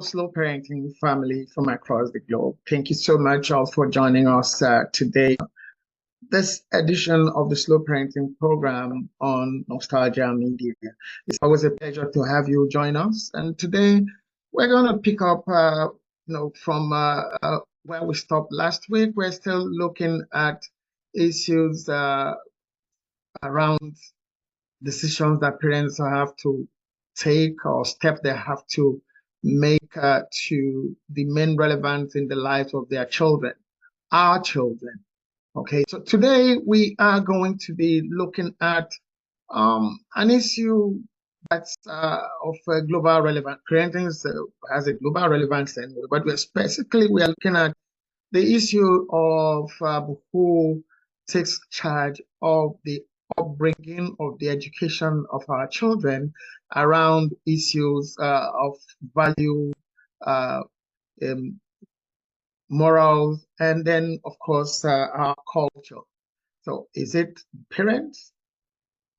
Slow Parenting family from across the globe. Thank you so much all for joining us today. This edition of the Slow Parenting program on Nostalgia Media. It's always a pleasure to have you join us. And today we're going to pick up, from where we stopped last week. We're still looking at issues around decisions that parents have to take or steps they have to make to remain relevant in the lives of their children, our children. Okay, so today we are going to be looking at an issue that's of a global relevance. Parenting has a global relevance anyway, but we are looking at the issue of who takes charge of the upbringing of the education of our children around issues of value, morals, and then, of course, our culture. So is it parents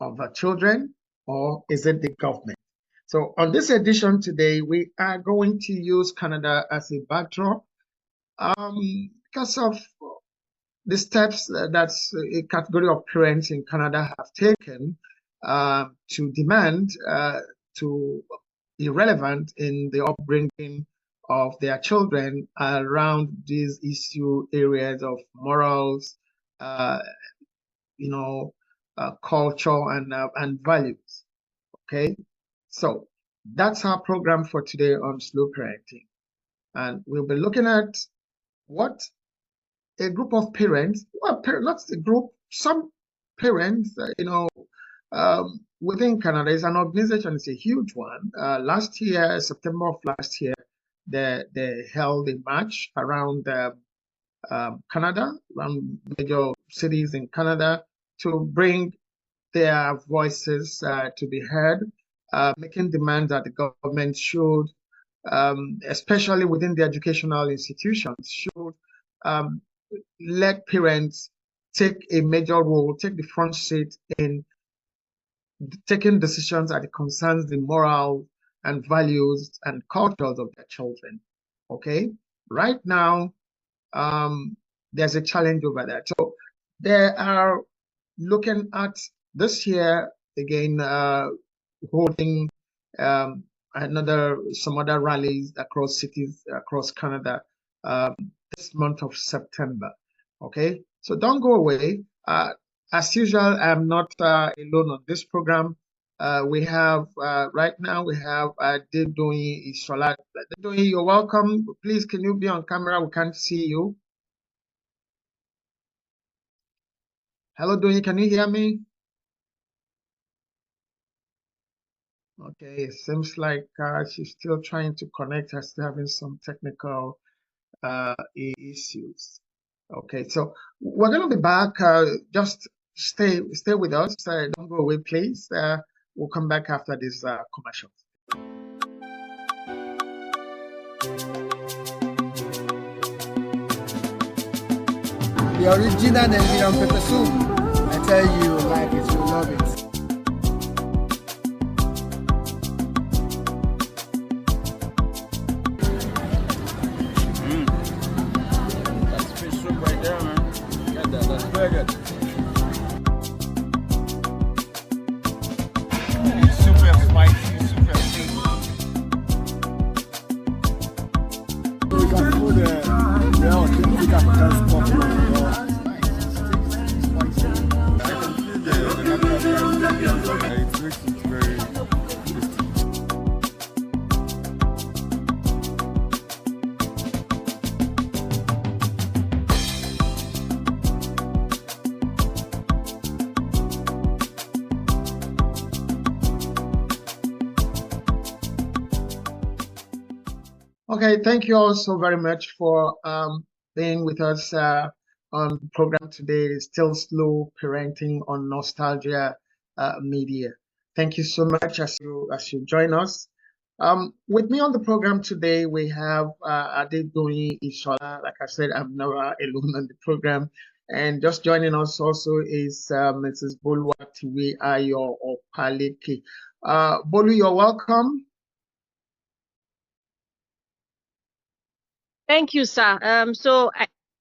of our children or is it the government? So on this edition today, we are going to use Canada as a backdrop because of the steps that a category of parents in Canada have taken to demand to be relevant in the upbringing of their children around these issue areas of morals, culture and values. Okay, so that's our program for today on slow parenting, and we'll be looking at what a group of parents, well, not a group, some parents, within Canada is an organization. It's a huge one. Last year, September of last year, they held a march around Canada, around major cities in Canada, to bring their voices to be heard, making demands that the government should, especially within the educational institutions, should let parents take a major role, take the front seat in taking decisions that concerns the moral and values and cultures of their children. Okay, right now there's a challenge over that. So they are looking at this year again, holding some other rallies across cities across Canada this month of September. Okay, so don't go away. As usual, I'm not alone on this program. We have right now we have Dedoyin Ishola. Dedoyin, you're welcome. Please, can you be on camera? We can't see you. Hello, Doyin, can you hear me? Okay, it seems like she's still trying to connect. She's still having some technical issues. Okay, so we're going to be back. Just stay with us. Don't go away, please. We'll come back after this commercial. The original Nigerian pepper soup. I tell you, like it, you love it. That's fish soup right there, man. Got that. That's very good. It's super spicy, super sweet. You can put the authentic African stuff on it. It makes it very tasty. Okay, thank you all so very much for being with us on the program today. Still Slow Parenting on Nostalgia Media. Thank you so much as you join us. With me on the program today, we have Adedoyin Ishola. Like I said, I'm never alone on the program. And just joining us also is Mrs. Boluwatiwe Ayo Opaleke. Bolu, you're welcome. Thank you, sir. So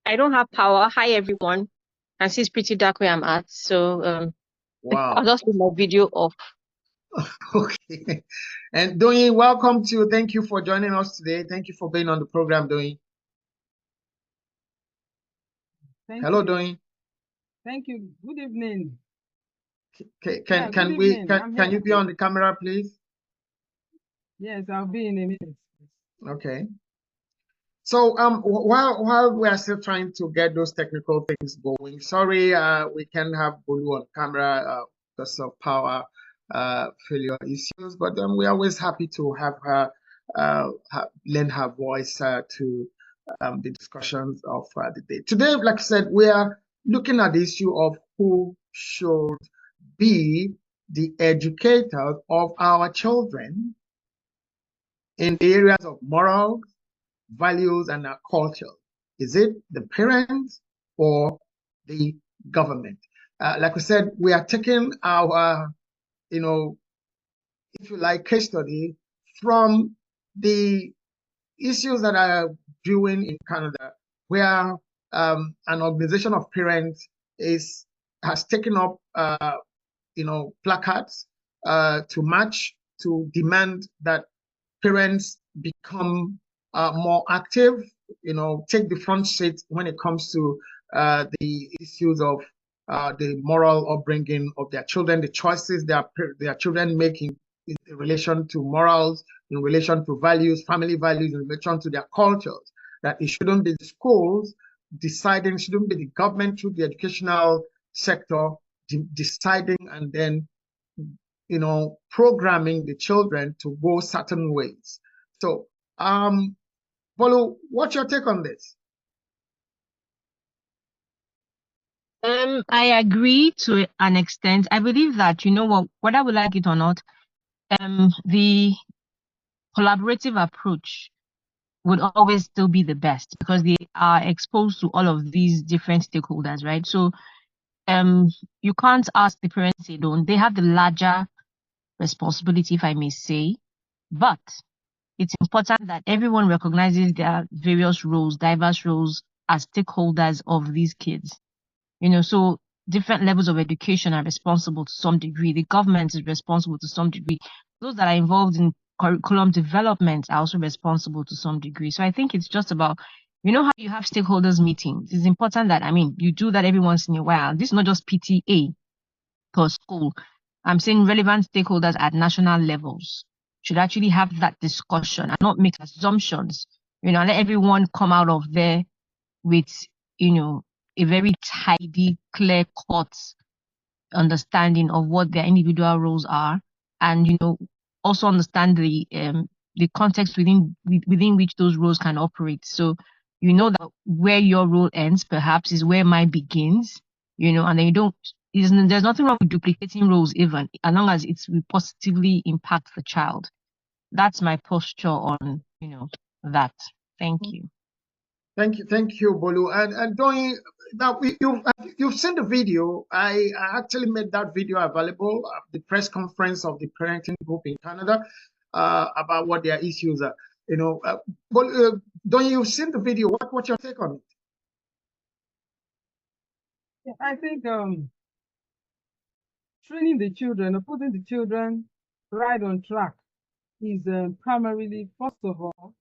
I don't have power. Hi, everyone. And see it's pretty dark where I'm at. So I'll Wow. just put my video off. Okay. And Doyin, welcome to you. Thank you for joining us today. Thank you for being on the program, Doyin. Hello, Doyin. Thank you. Good evening. Can you be on the camera, please? Yes, I'll be in a minute. Okay. So while we are still trying to get those technical things going, sorry, we can't have Bolu on camera because of power failure issues, but we're always happy to have her lend her voice to the discussions of the day. Today, like I said, we are looking at the issue of who should be the educators of our children in the areas of morals, values, and our culture. Is it the parents or the government? Like we said, we are taking our, if you like, case study from the issues that are brewing in Canada, where an organization of parents has taken up, placards to march to demand that parents become more active, take the front seat when it comes to the issues of the moral upbringing of their children, the choices their children make in relation to morals, in relation to values, family values, in relation to their cultures. That it shouldn't be the schools deciding, shouldn't be the government through the educational sector deciding and then programming the children to go certain ways. So, Bolu, what's your take on this? I agree to an extent. I believe that, whether we like it or not, the collaborative approach would always still be the best because they are exposed to all of these different stakeholders, right? So you can't ask the parents alone. They have the larger responsibility, if I may say, but it's important that everyone recognizes their various roles, diverse roles as stakeholders of these kids. So different levels of education are responsible to some degree. The government is responsible to some degree. Those that are involved in curriculum development are also responsible to some degree. So I think it's just about, how you have stakeholders meetings. It's important that, you do that every once in a while. This is not just PTA per school. I'm saying relevant stakeholders at national levels should actually have that discussion and not make assumptions, let everyone come out of there with, a very tidy, clear-cut understanding of what their individual roles are, and also understand the context within which those roles can operate. So that where your role ends perhaps is where mine begins, and then there's nothing wrong with duplicating roles even as long as it will positively impact the child. That's my posture on that. Thank you. Thank you, Bolu. And Doyin, now you've seen the video. I actually made that video available at the press conference of the parenting group in Canada about what their issues are. But Doyin, you've seen the video. What's your take on it? Yeah, I think training the children or putting the children right on track is primarily, first of all,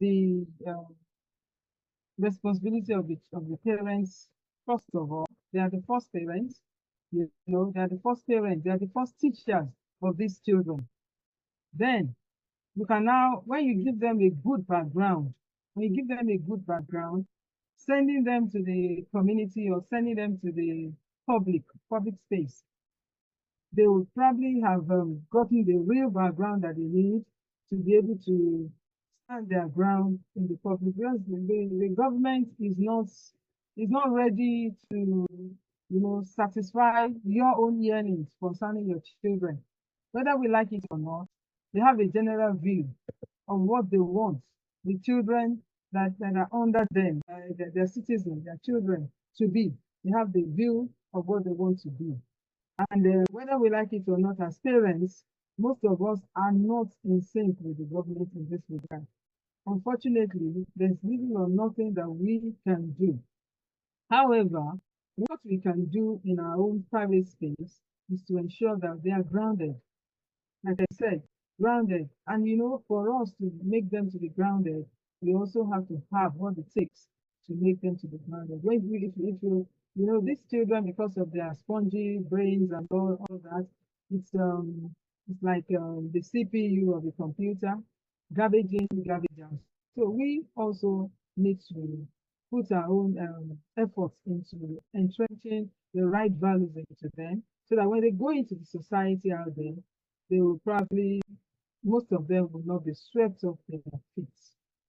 the responsibility of the parents. First of all, they are the first parents. They are the first parents. They are the first teachers of these children. Then you can now, when you give them a good background, sending them to the community or sending them to the public space, they will probably have gotten the real background that they need to be able to stand their ground in the public. Because the government is not ready to satisfy your own yearnings concerning your children. Whether we like it or not, they have a general view of what they want the children that are under them, their citizens, their children to be. They have the view of what they want to be. And whether we like it or not, as parents, most of us are not in sync with the government in this regard. unfortunately, there's little or nothing that we can do. However, what we can do in our own private space is to ensure that they are grounded. Like I said, grounded. And for us to make them to be grounded, we also have to have what it takes to make them to be grounded. If these children, because of their spongy brains and all that, it's like the CPU of the computer, garbage in, garbage out. So we also need to put our own efforts into entrenching the right values into them, so that when they go into the society out there, they will probably, most of them will not be swept off their feet.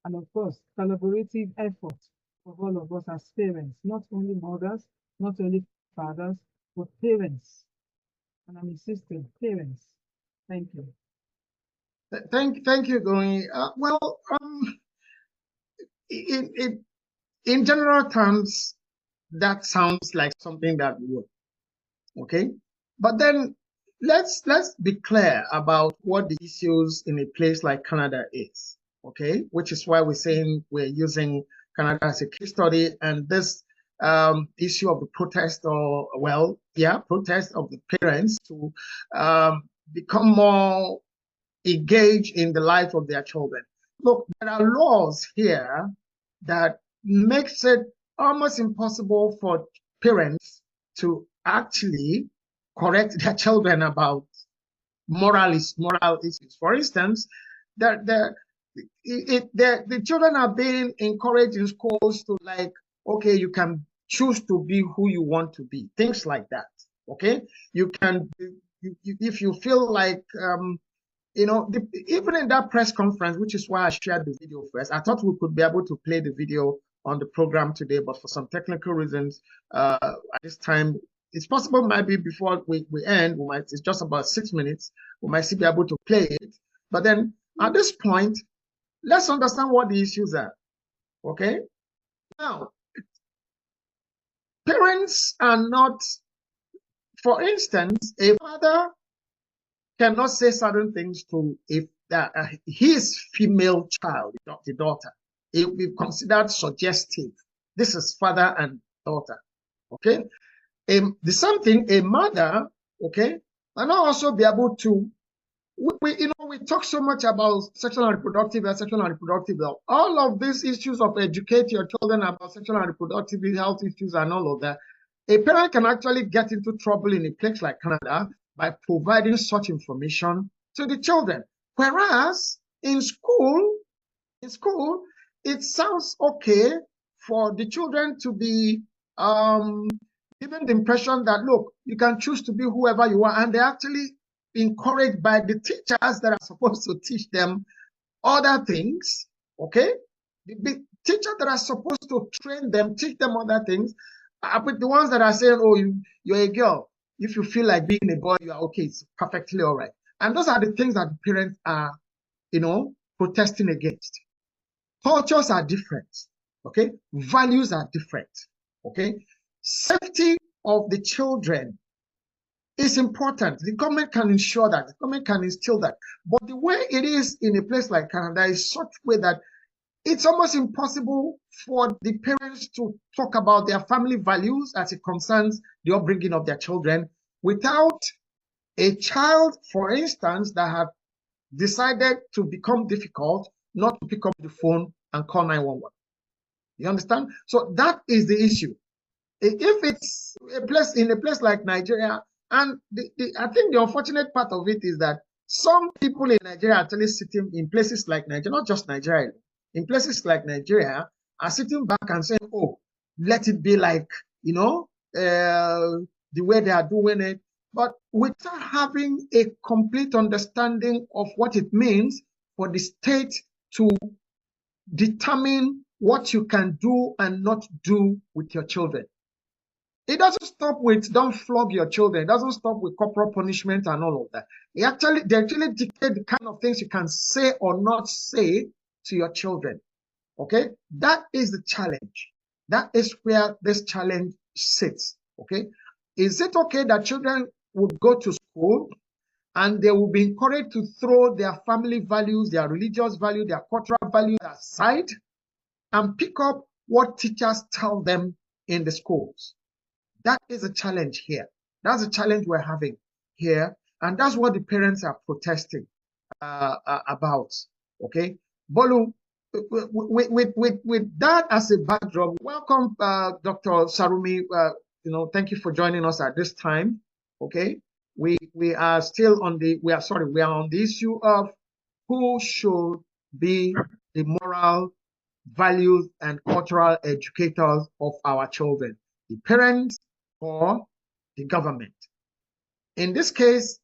And of course, collaborative effort of all of us as parents, not only mothers, not only fathers, but parents. And I'm insisting, parents. Thank you. Thank you, Goin. In general terms, that sounds like something that would, okay? But then let's be clear about what the issues in a place like Canada is, okay? Which is why we're saying we're using Canada as a case study, and this issue of the protest, protest of the parents to become more engaged in the life of their children. Look, there are laws here that makes it almost impossible for parents to actually correct their children about moral issues. For instance, the children are being encouraged in schools to, like, okay, you can choose to be who you want to be, things like that. Okay, you can, if you feel like even in that press conference, which is why I shared the video first, I thought we could be able to play the video on the program today, but for some technical reasons, at this time, it's possible maybe before we end, it's just about 6 minutes, we might still be able to play it. But then at this point, let's understand what the issues are. Okay? Now, parents are not, for instance, a father cannot say certain things to his female child, the daughter. It will be considered suggestive. This is father and daughter. Okay? The same thing, a mother, okay, and also be able to, we talk so much about sexual and reproductive health. All of these issues of educate your children about sexual and reproductive health issues and all of that, a parent can actually get into trouble in a place like Canada by providing such information to the children. Whereas in school, it sounds okay for the children to be given the impression that, look, you can choose to be whoever you are, and they're actually encouraged by the teachers that are supposed to teach them other things, okay? The teachers that are supposed to train them, teach them other things, but the ones that are saying, oh, you're a girl, if you feel like being a boy, you are okay, it's perfectly all right. And those are the things that the parents are, protesting against. Cultures are different, okay? Values are different, okay? Safety of the children is important. The government can ensure that. The government can instill that. But the way it is in a place like Canada is such a way that it's almost impossible for the parents to talk about their family values as it concerns the upbringing of their children without a child, for instance, that have decided to become difficult, not to pick up the phone and call 911. You understand? So that is the issue. If it's in a place like Nigeria, and I think the unfortunate part of it is that some people in Nigeria are actually sitting in places like Nigeria, not just Nigeria, in places like Nigeria, are sitting back and saying, oh, let it be like, the way they are doing it, but without having a complete understanding of what it means for the state to determine what you can do and not do with your children. It doesn't stop with don't flog your children. It doesn't stop with corporal punishment and all of that. They actually dictate the kind of things you can say or not say to your children. Okay? That is the challenge. That is where this challenge sits. Okay? Is it okay that children would go to school and they will be encouraged to throw their family values, their religious value, their cultural values aside and pick up what teachers tell them in the schools. That is a challenge here. That's a challenge we're having here, and that's what the parents are protesting about. Okay, Bolu, with that as a backdrop, welcome, Dr. Sarumi. Thank you for joining us at this time. Okay, we are still on the we are on the issue of who should be the moral, values, and cultural educators of our children, the parents or the government. In this case,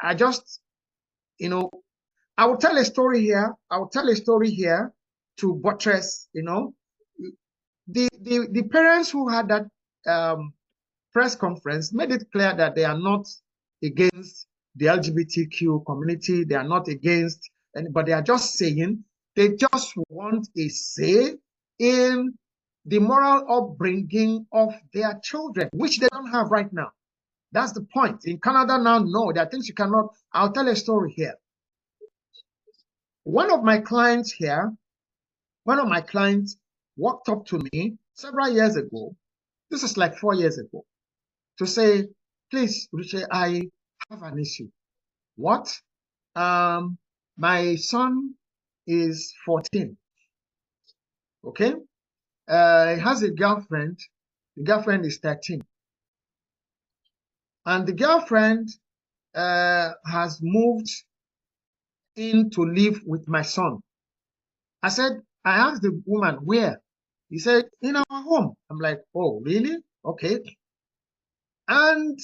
I just, I will tell a story here. I will tell a story here to buttress, the parents who had that press conference made it clear that they are not against the LGBTQ community. They are not against anybody. They are just saying they just want a say in the moral upbringing of their children, which they don't have right now. That's the point. In Canada now, no, there are things you cannot. I'll tell a story here. One of my clients walked up to me several years ago. This is like 4 years ago, to say, please, Richard, I have an issue. What? My son is 14. Okay? He has a girlfriend. The girlfriend is 13. And the girlfriend has moved in to live with my son. I asked the woman, where? He said, in our home. I'm like, oh, really? Okay. And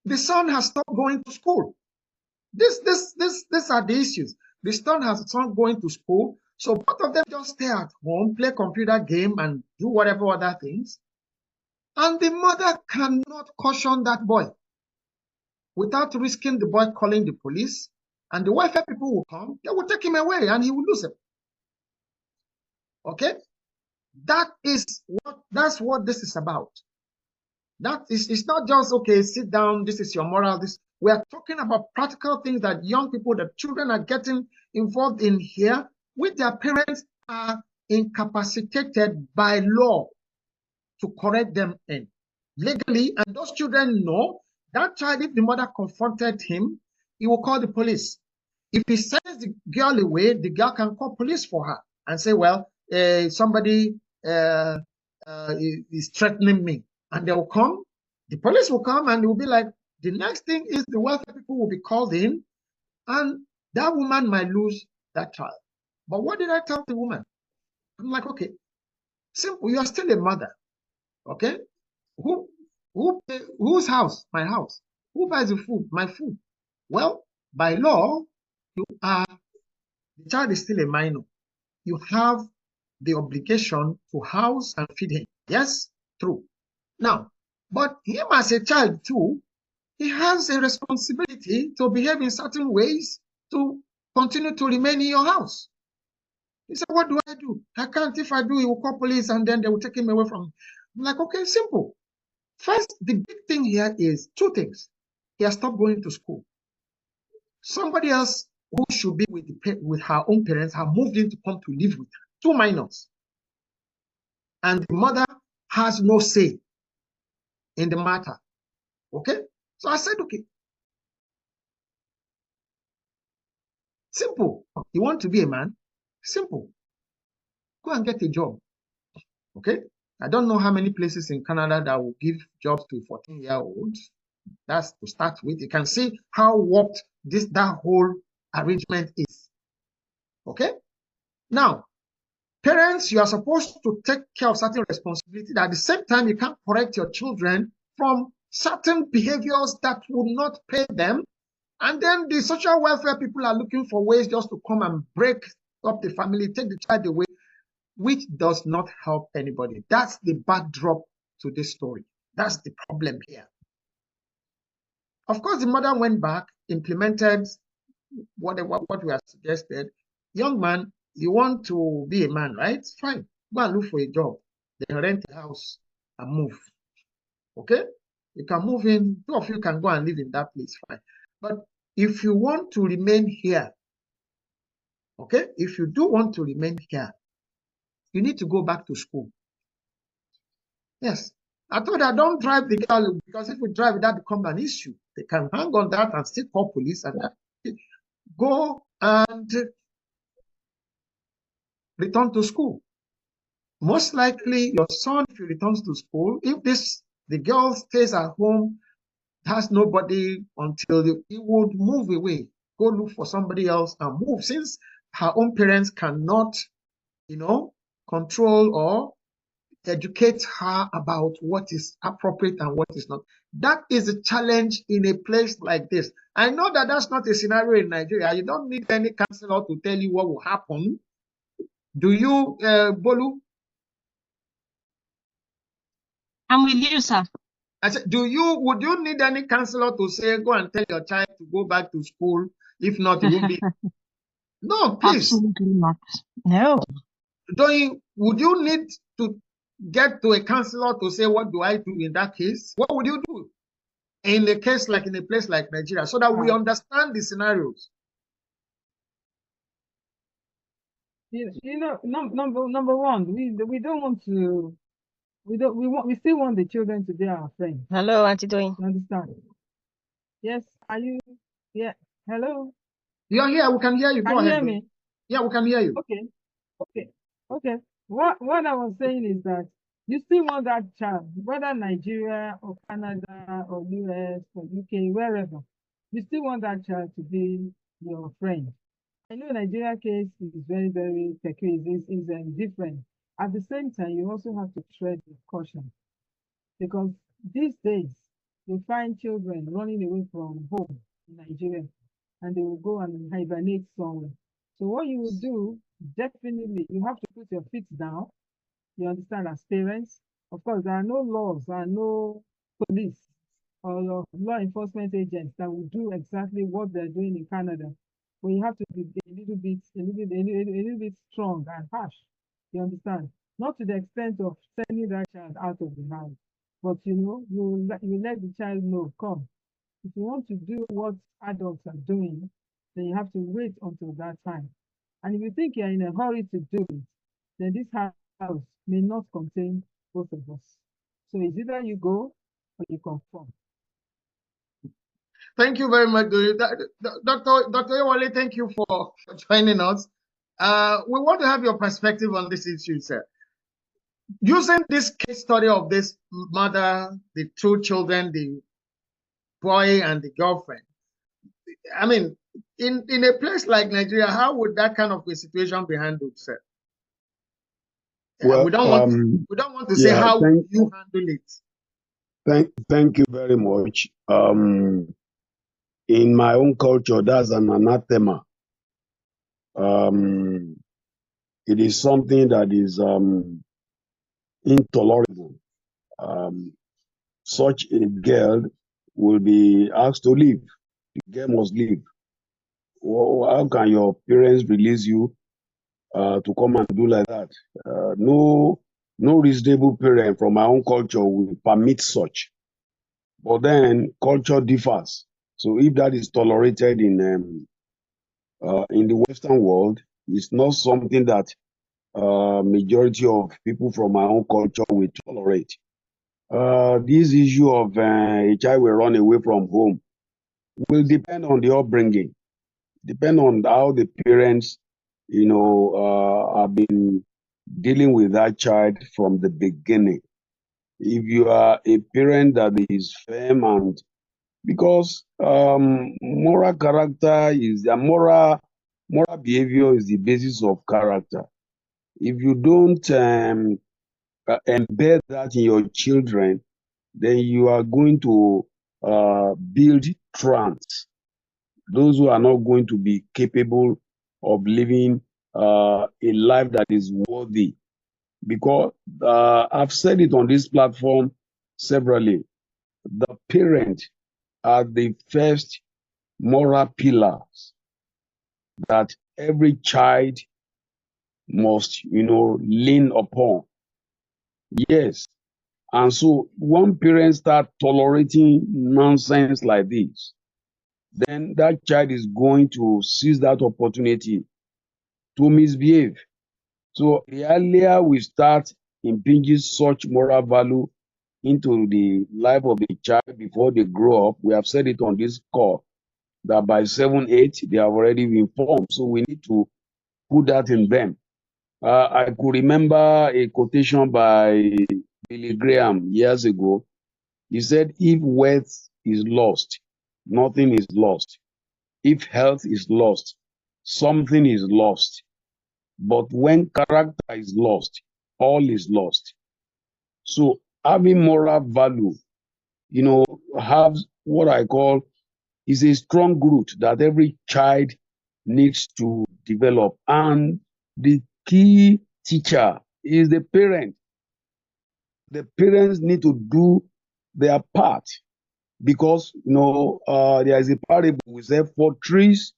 the son has stopped going to school. These are the issues. The son has stopped going to school. So both of them just stay at home, play computer game, and do whatever other things. And the mother cannot caution that boy without risking the boy calling the police. And the welfare people will come, they will take him away, and he will lose him. Okay? That's what this is about. It's not just, okay, sit down, this is your moral. We are talking about practical things that young people, that children are getting involved in here, which their parents are incapacitated by law to correct them in legally. And those children know that child, if the mother confronted him, he will call the police. If he sends the girl away, the girl can call police for her and say, well, somebody is threatening me. And they will come, the police will come, and it will be like, the next thing is the welfare people will be called in, and that woman might lose that child. But what did I tell the woman? I'm like, okay, simple, you are still a mother. Okay? Whose house? My house. Who buys the food? My food. Well, by law, the child is still a minor. You have the obligation to house and feed him. Yes? True. Now, but him as a child too, he has a responsibility to behave in certain ways to continue to remain in your house. He said, what do I do? I can't. If I do, he will call police and then they will take him away from me. I'm like, okay, simple. First, the big thing here is two things. He has stopped going to school. Somebody else who should be with her own parents have moved in to come to live with her. 2 minors. And the mother has no say in the matter. Okay? So I said, okay. Simple. You want to be a man? Simple. Go and get a job. Okay? I don't know how many places in Canada that will give jobs to 14-year-olds. That's to start with. You can see how warped that whole arrangement is. Okay? Now, parents, you are supposed to take care of certain responsibilities. At the same time, you can't correct your children from certain behaviors that will not pay them. And then the social welfare people are looking for ways just to come and break up the family, take the child away, which does not help anybody. That's the backdrop to this story. That's the problem here. Of course, the mother went back, implemented what we have suggested. Young man, you want to be a man, right? Fine. Go and look for a job. Then rent a house and move. Okay? You can move in. 2 of you can go and live in that place. Fine. But if you want to remain here, okay, if you do want to remain here, you need to go back to school. Yes. I told her, don't drive the girl, because if you drive, that becomes an issue. They can hang on that and still call police and go and return to school. Most likely, your son, if he returns to school, if the girl stays at home, has nobody until he would move away, go look for somebody else and move, since her own parents cannot, control or educate her about what is appropriate and what is not. That is a challenge in a place like this. I know that that's not a scenario in Nigeria. You don't need any counselor to tell you what will happen. Do you, Bolu? I'm with you, sir. I said, would you need any counselor to say, go and tell your child to go back to school? If not, it will be. No, please. Absolutely not. No. Would you need to get to a counselor to say, what do I do in that case? What would you do in a case like in a place like Nigeria, so that we understand the scenarios? Number one, we don't want to. We still want the children to be our friends. Hello, Auntie Doing. You understand? Yes. Are you? Yeah. Hello. You're here. We can hear you. Can Go you ahead. hear me? Yeah, we can hear you. Okay. What I was saying is that you still want that child, whether Nigeria or Canada or US or UK, wherever, you still want that child to be your friend. I know Nigeria case is very, very peculiar, is different. At the same time, you also have to tread with caution, because these days you find children running away from home in Nigeria, and they will go and hibernate somewhere. So what you will do, definitely, you have to put your feet down. You understand, as parents. Of course, there are no laws, there are no police or your law enforcement agents that will do exactly what they're doing in Canada. But you have to be a little bit strong and harsh. You understand? Not to the extent of sending that child out of the house, but you let the child know, come. If you want to do what adults are doing, then you have to wait until that time. And if you think you're in a hurry to do it, then this house may not contain both of us. So it's either you go or you conform. Thank you very much, Dr. Ewale. Thank you for joining us. We want to have your perspective on this issue, sir. Using this case study of this mother, the two children, the boy and the girlfriend, I mean, in a place like Nigeria, how would that kind of a situation be handled, sir? Well, we don't want to say how you handle it. Thank you very much. In my own culture, that's an anathema. It is something that is intolerable. Such a girl will be asked to leave. The girl must leave. Well, how can your parents release you to come and do like that? No reasonable parent from my own culture will permit such. But then culture differs. So if that is tolerated in the Western world, it's not something that majority of people from my own culture will tolerate. This issue of a child will run away from home will depend on the upbringing, depend on how the parents, have been dealing with that child from the beginning. If you are a parent that is firm, and because moral character is the moral behavior is the basis of character. If you don't embed that in your children, then you are going to build trance. Those who are not going to be capable of living a life that is worthy. Because I've said it on this platform severally, the parent are the first moral pillars that every child must, lean upon. Yes. And so one parent start tolerating nonsense like this, then that child is going to seize that opportunity to misbehave. So the earlier we start impinging such moral value into the life of the child before they grow up, we have said it on this call, that by 7, 8, they have already been formed. So we need to put that in them. I could remember a quotation by Billy Graham years ago. He said, if wealth is lost, nothing is lost. If health is lost, something is lost. But when character is lost, all is lost. So having moral value, have what I call is a strong root that every child needs to develop. And the key teacher is the parent. The parents need to do their part because, there is a parable we say for trees,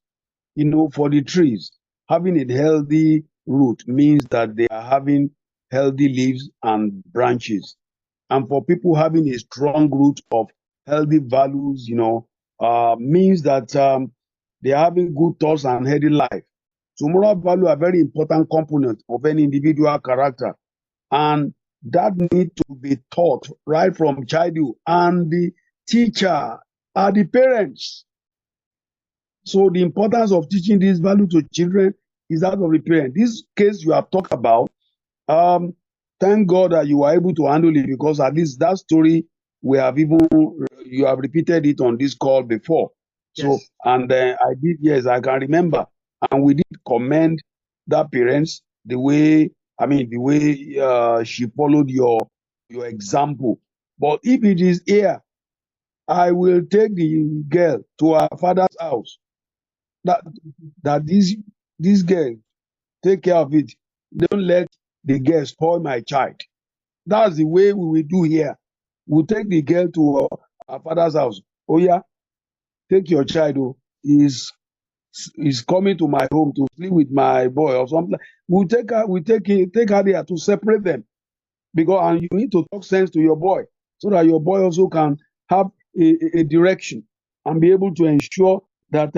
for the trees, having a healthy root means that they are having healthy leaves and branches. And for people having a strong root of healthy values, means that they are having good thoughts and healthy life. So moral value are very important component of any individual character. And that need to be taught right from childhood. And the teacher are the parents. So the importance of teaching this value to children is that of the parent. This case you have talked about, thank God that you were able to handle it, because at least that story you have repeated it on this call before. So, Yes. and I can remember, and we did commend that parents the way she followed your example. But if it is here, I will take the girl to her father's house. That this girl take care of it. Don't let the girl spoil my child. That's the way we will do here. We'll take the girl to her father's house. Oh yeah, take your child. Oh, he's coming to my home to sleep with my boy or something. We'll take her there to separate them, and you need to talk sense to your boy so that your boy also can have a direction and be able to ensure that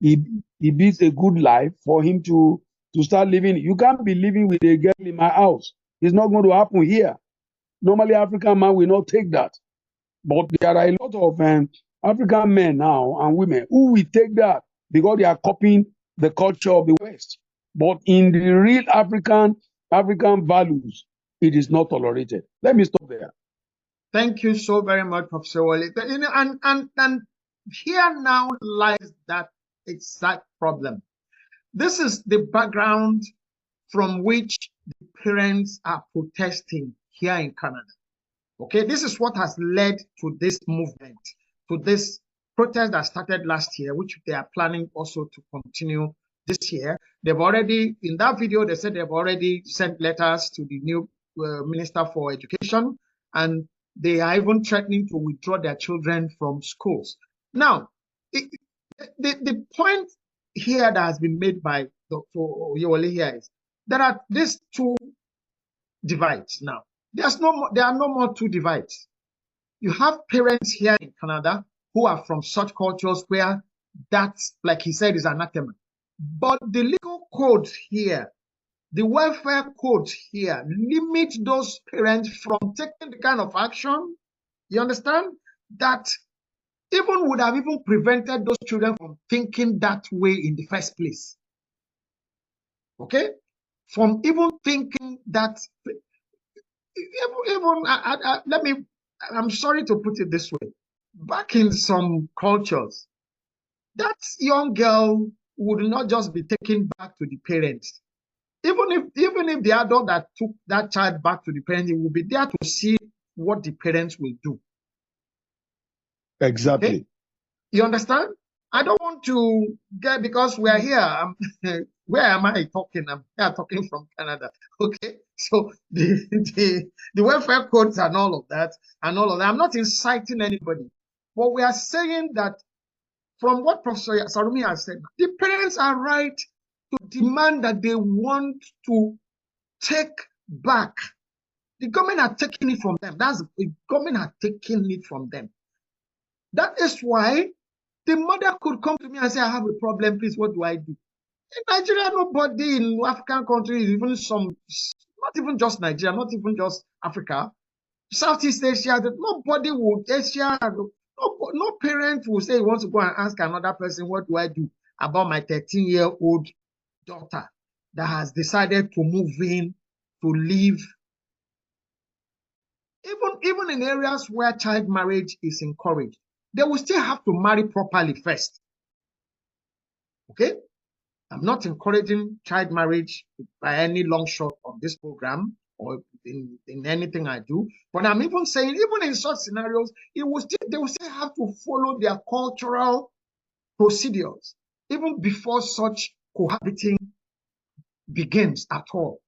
he builds a good life for him to start living. You can't be living with a girl in my house. It's not going to happen here. Normally, African man will not take that. But there are a lot of African men now and women who will take that because they are copying the culture of the West. But in the real African values, it is not tolerated. Let me stop there. Thank you so very much, Professor Wale. And here now lies that exact problem. This is the background from which the parents are protesting here in Canada. Okay, this is what has led to this movement, to this protest that started last year, which they are planning also to continue this year. They've already, in that video, they said they've already sent letters to the new Minister for Education, and they are even threatening to withdraw their children from schools. Now, the point here that has been made by Dr. Oyewole here is there are these two divides now. There are no more two divides. You have parents here in Canada who are from such cultures where that's, like he said, is anathema. But the legal codes here, the welfare codes here, limit those parents from taking the kind of action, you understand, that even would have even prevented those children from thinking that way in the first place. Okay? From even thinking that, I'm sorry to put it this way. Back in some cultures, that young girl would not just be taken back to the parents. Even if the adult that took that child back to the parents, it will be there to see what the parents will do. Exactly. Okay? You understand? I don't want to get, because we are here. Where am I talking? I'm here talking from Canada. Okay, so the welfare codes and all of that, I'm not inciting anybody, but we are saying that from what Professor Sarumi has said, the parents are right to demand that they want to take back. The government are taking it from them. The government are taking it from them. That is why the mother could come to me and say, I have a problem, please, what do I do? In Nigeria, nobody in African countries, even some, not even just Nigeria, not even just Africa, Southeast Asia, nobody would, Asia, no parent will say he wants to go and ask another person, what do I do about my 13-year-old daughter that has decided to move in, to live. Even in areas where child marriage is encouraged, they will still have to marry properly first. Okay? I'm not encouraging child marriage by any long shot of this program or in anything I do, but I'm even saying, even in such scenarios, they will still have to follow their cultural procedures, even before such cohabiting begins at all.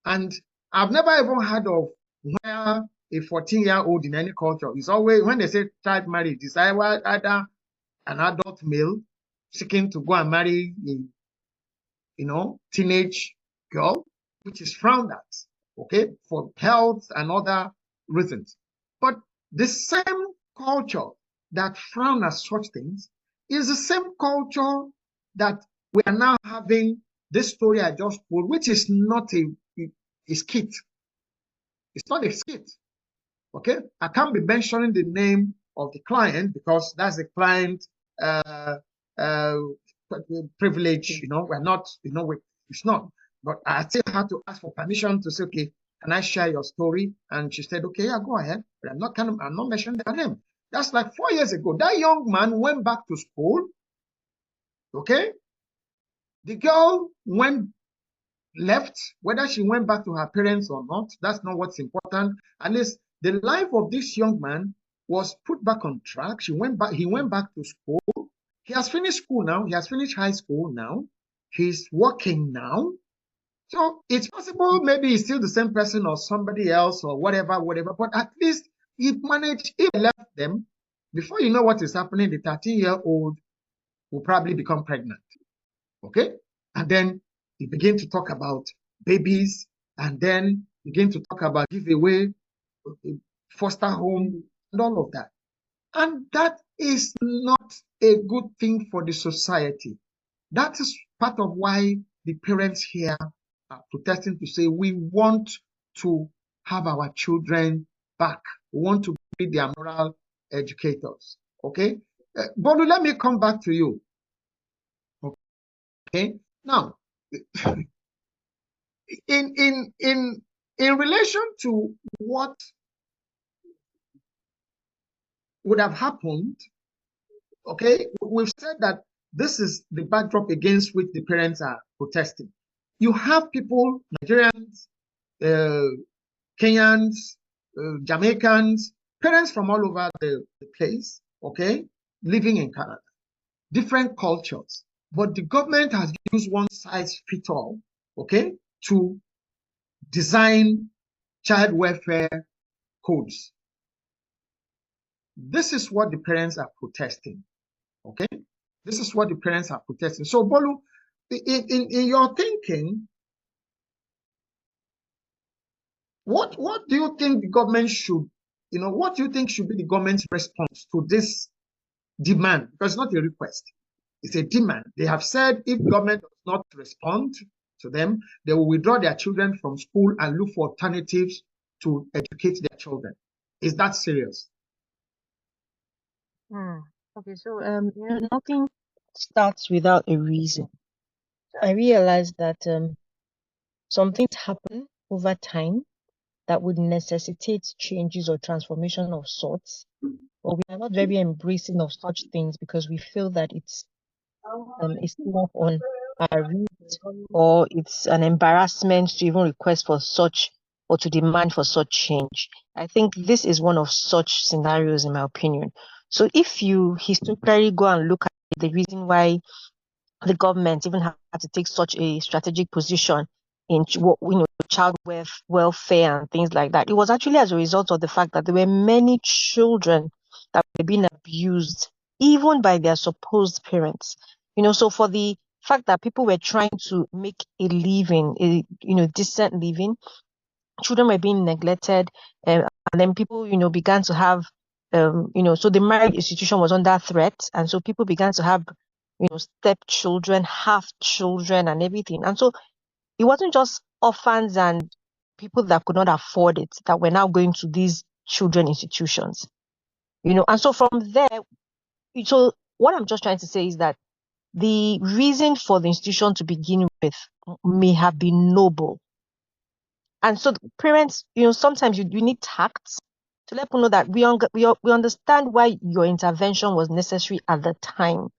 And I've never even heard of where a 14-year-old in any culture is always, when they say child marriage, it's either an adult male seeking to go and marry a teenage girl, which is frowned at, okay, for health and other reasons. But the same culture that frown at such things is the same culture that we are now having this story I just told, which is not a skit. It's not a skit. Okay, I can't be mentioning the name of the client because that's the client privilege. We're not. It's not. But I still had to ask for permission to say, okay, can I share your story? And she said, okay, yeah, go ahead. But I'm not mentioning their name. That's like 4 years ago. That young man went back to school. Okay, the girl left, whether she went back to her parents or not, that's not what's important. At least the life of this young man was put back on track. He went back to school. He has finished school now. He has finished high school now. He's working now. So it's possible maybe he's still the same person or somebody else or whatever, but at least he left them. Before you know what is happening, the 13-year-old will probably become pregnant. Okay? And then you begin to talk about babies, and then begin to talk about giveaway, foster home, and all of that. And that is not a good thing for the society. That is part of why the parents here are protesting to say, we want to have our children back. We want to be their moral educators. Okay? Bolu, let me come back to you. Okay? Now, in relation to what would have happened, okay, we've said that this is the backdrop against which the parents are protesting. You have people, Nigerians, Kenyans, Jamaicans, parents from all over the place, okay, living in Canada, different cultures. But the government has used one size fits all, okay, to design child welfare codes. This is what the parents are protesting, okay? This is what the parents are protesting. So, Bolu, in your thinking, what do you think the government should, what do you think should be the government's response to this demand? Because it's not a request, it's a demand. They have said if government does not respond to them, they will withdraw their children from school and look for alternatives to educate their children. Is that serious? Okay, so nothing starts without a reason. I realized that some things happen over time that would necessitate changes or transformation of sorts, but we are not very embracing of such things because we feel that it's not on our route, or it's an embarrassment to even request for such or to demand for such change. I think this is one of such scenarios, in my opinion. So if you historically go and look at the reason why the government even had to take such a strategic position in child welfare and things like that, it was actually as a result of the fact that there were many children that were being abused, even by their supposed parents. So for the fact that people were trying to make a living, a decent living, children were being neglected, and then people began to have so the marriage institution was under threat, and so people began to have, stepchildren, half children, and everything. And so it wasn't just orphans and people that could not afford it that were now going to these children institutions, And so from there, so what I'm just trying to say is that the reason for the institution to begin with may have been noble. And so the parents, sometimes you need tact to let people know that we understand why your intervention was necessary at the time.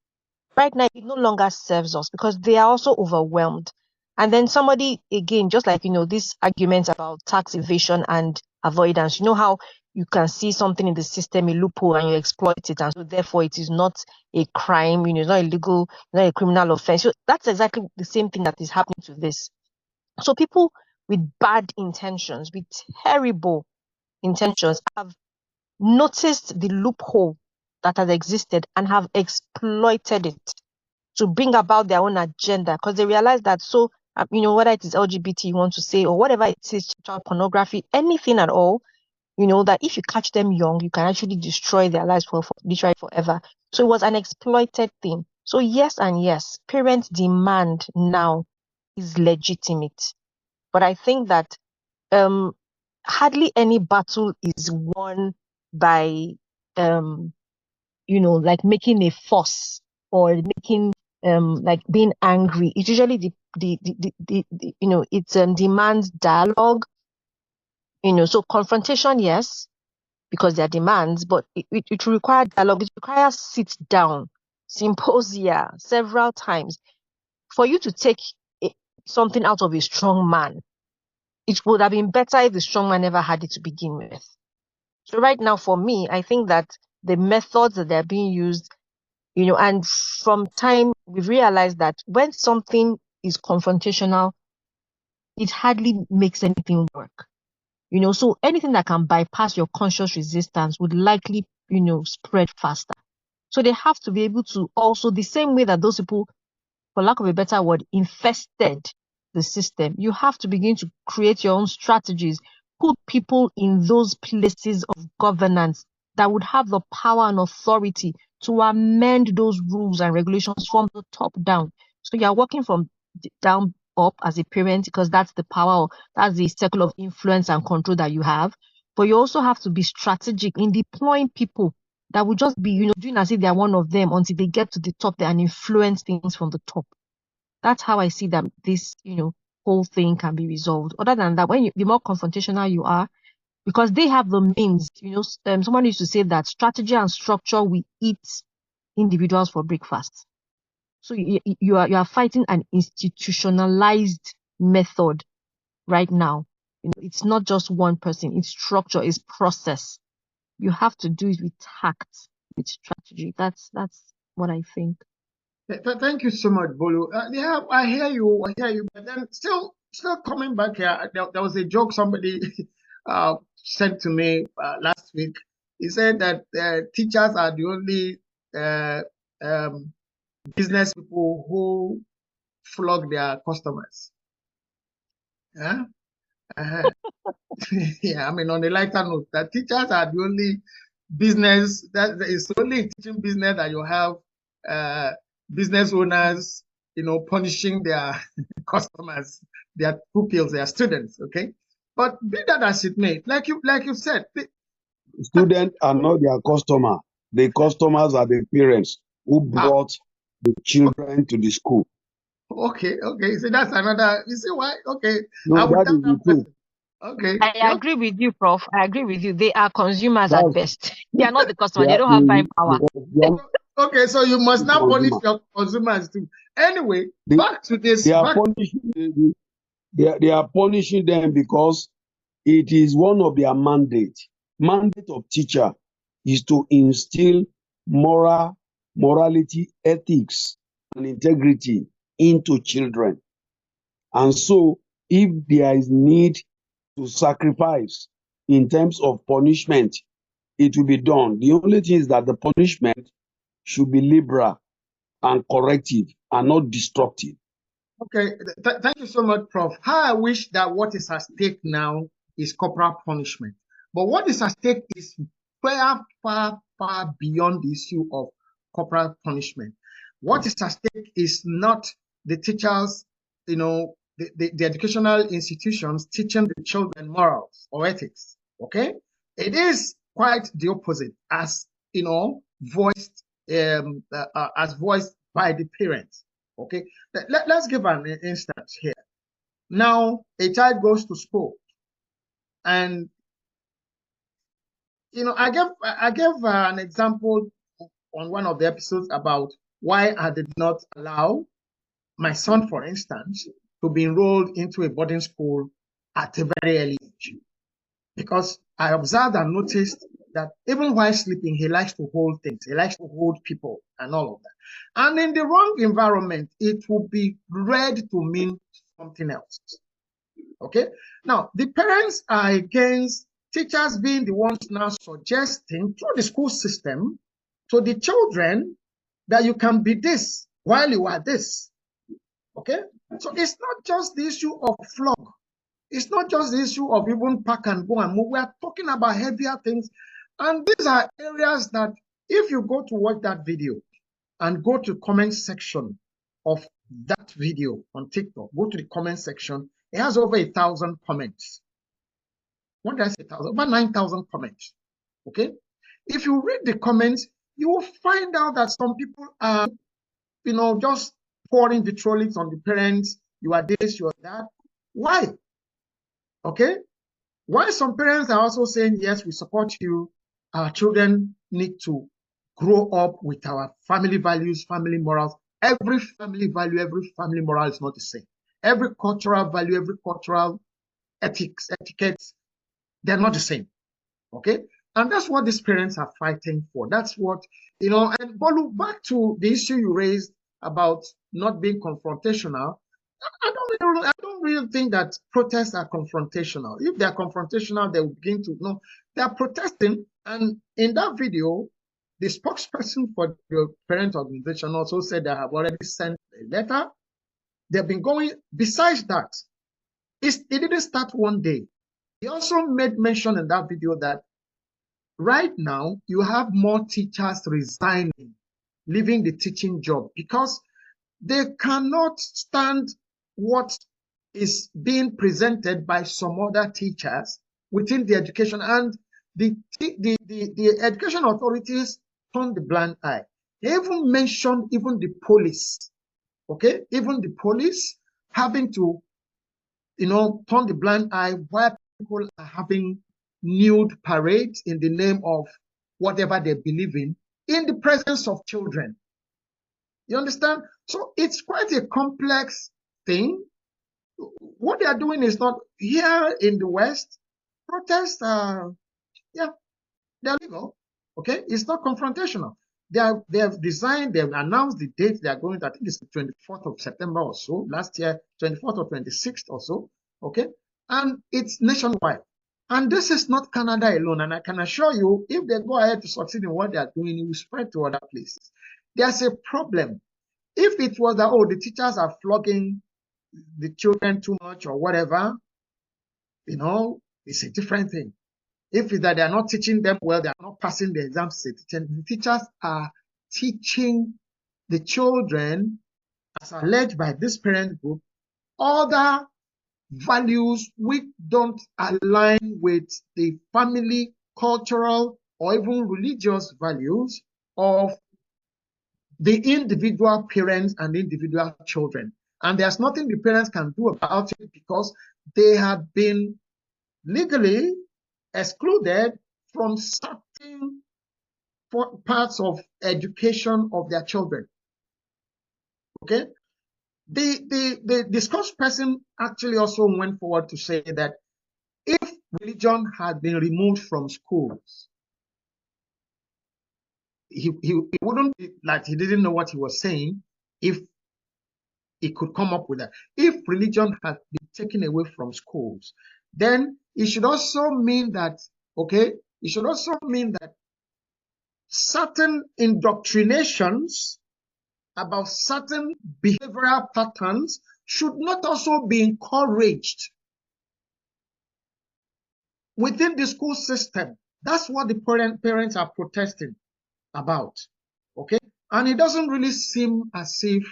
Right now, it no longer serves us because they are also overwhelmed. And then somebody, again, just like, this argument about tax evasion and avoidance, how you can see something in the system, a loophole, and you exploit it. And so therefore, it is not a crime, it's not illegal, not a criminal offense. So that's exactly the same thing that is happening to this. So people with bad intentions, with terrible intentions, have noticed the loophole that has existed and have exploited it to bring about their own agenda, because they realize that, so whether it is LGBT you want to say, or whatever it is, child pornography, anything at all, that if you catch them young, you can actually destroy their lives for literally forever. So it was an exploited thing. So yes and yes, parents' demand now is legitimate, but I think that hardly any battle is won by like making a fuss or making like being angry. It's usually the it demands dialogue. So confrontation, yes, because there are demands, but it will require dialogue. It requires sit down, symposia several times for you to take something out of a strong man. It would have been better if the strong man never had it to begin with. So right now, for me, I think that the methods that they're being used, and from time we've realized that when something is confrontational, it hardly makes anything work. So anything that can bypass your conscious resistance would likely, spread faster. So they have to be able to also, the same way that those people, for lack of a better word, infested the system, you have to begin to create your own strategies, put people in those places of governance that would have the power and authority to amend those rules and regulations from the top down. So you're working from down up as a parent, because that's the power, that's the circle of influence and control that you have. But you also have to be strategic in deploying people that would just be, doing as if they're one of them until they get to the top there and influence things from the top. That's how I see that this, whole thing can be resolved. Other than that, when the more confrontational you are, because they have the means, someone used to say that strategy and structure will eat individuals for breakfast. So you are fighting an institutionalized method right now. It's not just one person, it's structure, it's process. You have to do it with tact, with strategy. That's what I think. Thank you so much, Bolu. Yeah, I hear you. But then still coming back here, there was a joke somebody said to me last week. He said that teachers are the only business people who flog their customers. Yeah. Yeah, I mean, on a lighter note, that teachers are the only business, that is only teaching business that you have business owners, punishing their customers, their pupils, their students. Okay, but be that as it may, like you said, Students are not their customer. The customers are the parents who brought the children to the school. Okay. So that's another. You see why? Okay, No, I would that tell is the that truth. person. Okay. I agree with you, Prof. I agree with you. They are consumers at best. They are not the customer. They don't have buying power. Okay, so you must now punish consumer. your consumers too. Anyway, back to this. They are punishing them because it is one of their mandate. Mandate of teacher is to instill morality, ethics, and integrity into children. And so, if there is need to sacrifice in terms of punishment, it will be done. The only thing is that the punishment should be liberal and corrective and not destructive. Okay, thank you so much, Prof. How I wish that what is at stake now is corporal punishment. But what is at stake is far beyond the issue of corporal punishment. What is at stake is not the teachers, the educational institutions teaching the children morals or ethics. Okay, it is quite the opposite, as voiced by the parents. Okay, let's give an instance here. Now, a child goes to school, and I gave an example on one of the episodes about why I did not allow my son, for instance, to be enrolled into a boarding school at a very early age, because I observed and noticed that even while sleeping, he likes to hold things. He likes to hold people and all of that. And in the wrong environment, it will be read to mean something else. Okay? Now, the parents are against teachers being the ones now suggesting through the school system to the children that you can be this while you are this. Okay? So it's not just the issue of flog. It's not just the issue of even pack and go and move. We are talking about heavier things. And these are areas that if you go to watch that video and go to the comment section of that video on TikTok, go to the comment section, it has over 1,000 comments. What did I say? 1,000? Over 9,000 comments. Okay? If you read the comments, you will find out that some people are, just pouring vitriolics on the parents. You are this, you are that. Why? Okay? Why some parents are also saying, yes, we support you. Our children need to grow up with our family values, family morals. Every family value, every family moral is not the same. Every cultural value, every cultural etiquettes, they're not the same. Okay? And that's what these parents are fighting for. That's what, and Bolu, back to the issue you raised about not being confrontational. I don't really think that protests are confrontational. If they are confrontational, they will begin to know they are protesting. And in that video, the spokesperson for the parent organization also said they have already sent a letter. They've been going. Besides that, it didn't start one day. He also made mention in that video that right now you have more teachers resigning, leaving the teaching job because they cannot stand what is being presented by some other teachers within the education, and the education authorities turn the blind eye. They even mentioned even the police, okay, even the police having to, turn the blind eye while people are having nude parades in the name of whatever they believe in the presence of children. You understand? So it's quite a complex thing. What they are doing is not here in the West. Protests are, they're legal. Okay, it's not confrontational. They have designed, they've announced the date they are going to. I think it's the 24th of September or so. Last year, 24th or 26th or so. Okay, and it's nationwide. And this is not Canada alone. And I can assure you, if they go ahead to succeed in what they are doing, it will spread to other places. There's a problem. If it was that, the teachers are flogging the children too much or whatever, it's a different thing. If it's that they are not teaching them well, they are not passing the exams, the teachers are teaching the children, as alleged by this parent group, other values which don't align with the family, cultural, or even religious values of the individual parents and individual children. And there's nothing the parents can do about it because they have been legally excluded from certain parts of education of their children. Okay? The discussed person actually also went forward to say that if religion had been removed from schools, he wouldn't be like he didn't know what he was saying if he could come up with that. If religion had been taken away from schools, then it should also mean that, it should also mean that certain indoctrinations about certain behavioral patterns should not also be encouraged within the school system. That's what the parents are protesting about. Okay, and it doesn't really seem as if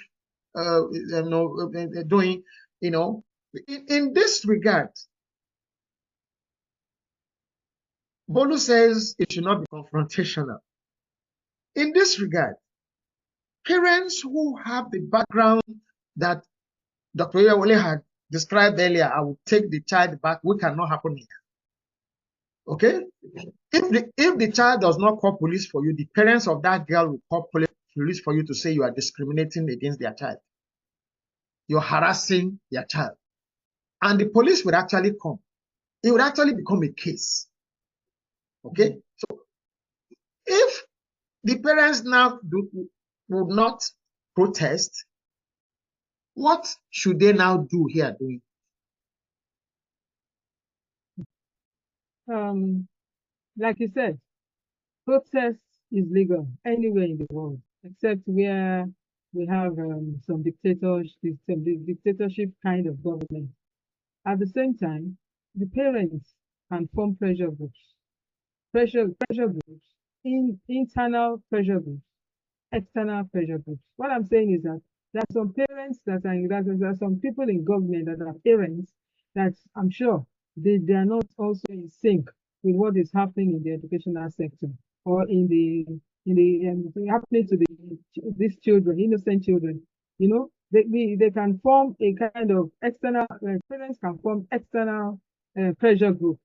doing, in this regard, Bolu says it should not be confrontational. In this regard, parents who have the background that Dr. Oyewole had described earlier, I will take the child back, which cannot happen here. Okay? If the child does not call police for you, the parents of that girl will call police for you to say you are discriminating against their child. You're harassing their child. And the police would actually come. It would actually become a case. Okay? So if the parents now would not protest, what should they now do here? Like you said, protest is legal anywhere in the world, except where we have some dictatorship kind of government. At the same time, the parents can form pressure groups, internal pressure groups, external pressure groups. What I'm saying is that there are some parents that there are some people in government that are parents that I'm sure they are not also in sync with what is happening in the educational sector or in the happening to these children, innocent children. You know, they can form a kind of external parents can form external pressure group,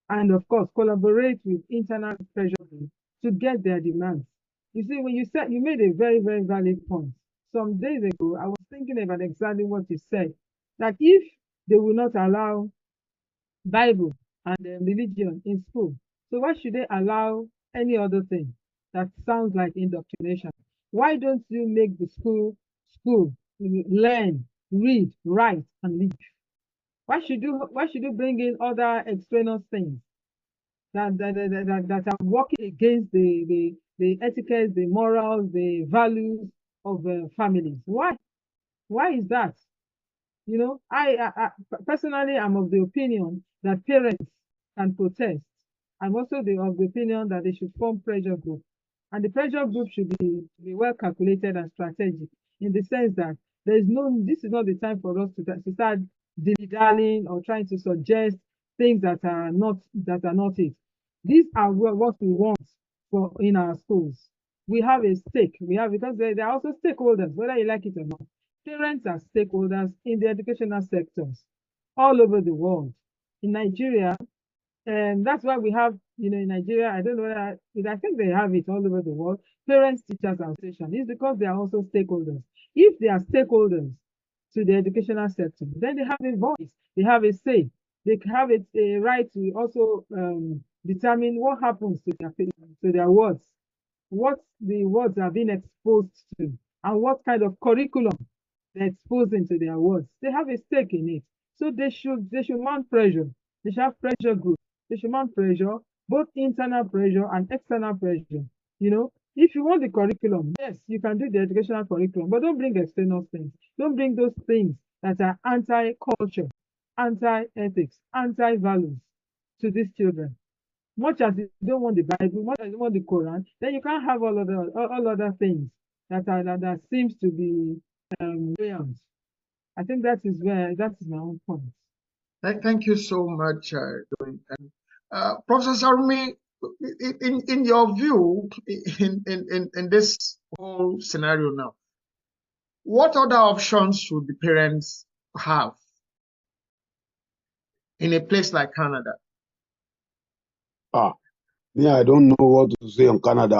and of course collaborate with internal pressure group to get their demands. You see, when you made a very, very valid point. Some days ago, I was thinking about exactly what you said. That if they will not allow Bible and religion in school, so why should they allow any other thing that sounds like indoctrination? Why don't you make the school learn, read, write, and live? Why should you bring in other extraneous things that are working against the etiquette, the morals, the values of families? Why is that? You know, I personally am of the opinion that parents can protest. I'm also of the opinion that they should form pressure group, and the pressure group should be well calculated and strategic in the sense that this is not the time for us to start dilly-dallying or trying to suggest things that are not it. These are what we want for in our schools. We have a stake. Because they are also stakeholders, whether you like it or not. Parents are stakeholders in the educational sectors all over the world. In Nigeria, and that's why we have, in Nigeria, I don't know whether, I think they have it all over the world, Parents Teachers Association. It's because they are also stakeholders. If they are stakeholders to the educational sector, then they have a voice, they have a say, they have a right to also determine what happens to their words, what the words are being exposed to, and what kind of curriculum they're exposing to their words. They have a stake in it. So they should mount pressure. They should have pressure groups. They should mount pressure, both internal pressure and external pressure. If you want the curriculum, yes, you can do the educational curriculum, but don't bring external things. Don't bring those things that are anti-culture, anti-ethics, anti-values to these children. Much as you don't want the Bible, much as you want the Quran, then you can't have all other things that seems to be brilliant. I think that is my own point. Thank you so much, Professor Sarumi. In your view, in this whole scenario now, what other options should the parents have in a place like Canada? I don't know what to say on Canada.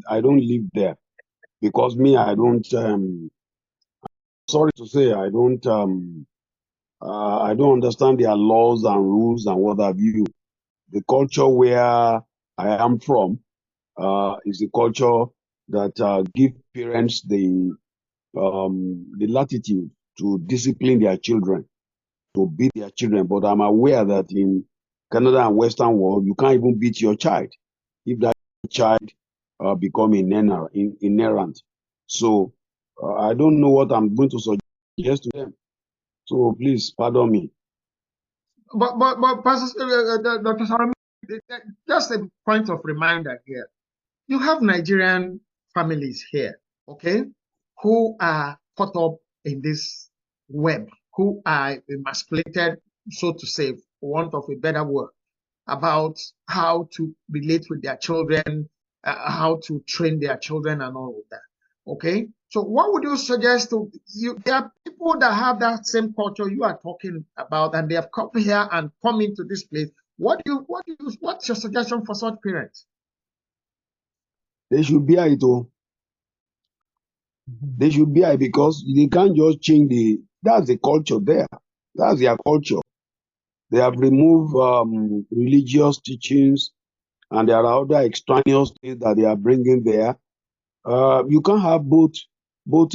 I don't live there because I don't, sorry to say, I don't understand their laws and rules and what have you. The culture where I am from is the culture that give parents the latitude to discipline their children, to beat their children. But I'm aware that in Canada and Western world, you can't even beat your child if that child become inerrant. So I don't know what I'm going to suggest to them. So please pardon me. But Dr. Sarami, just a point of reminder here. You have Nigerian families here, okay, who are caught up in this web, who are emasculated, so to say, for want of a better word, about how to relate with their children, how to train their children, and all of that. Okay, so what would you suggest to you? There are people that have that same culture you are talking about, and they have come here and come into this place. What's your suggestion for such parents? They should bear it all. They should bear it because they can't just change that's the culture there. That's their culture. They have removed religious teachings, and there are other extraneous things that they are bringing there. You can't have both good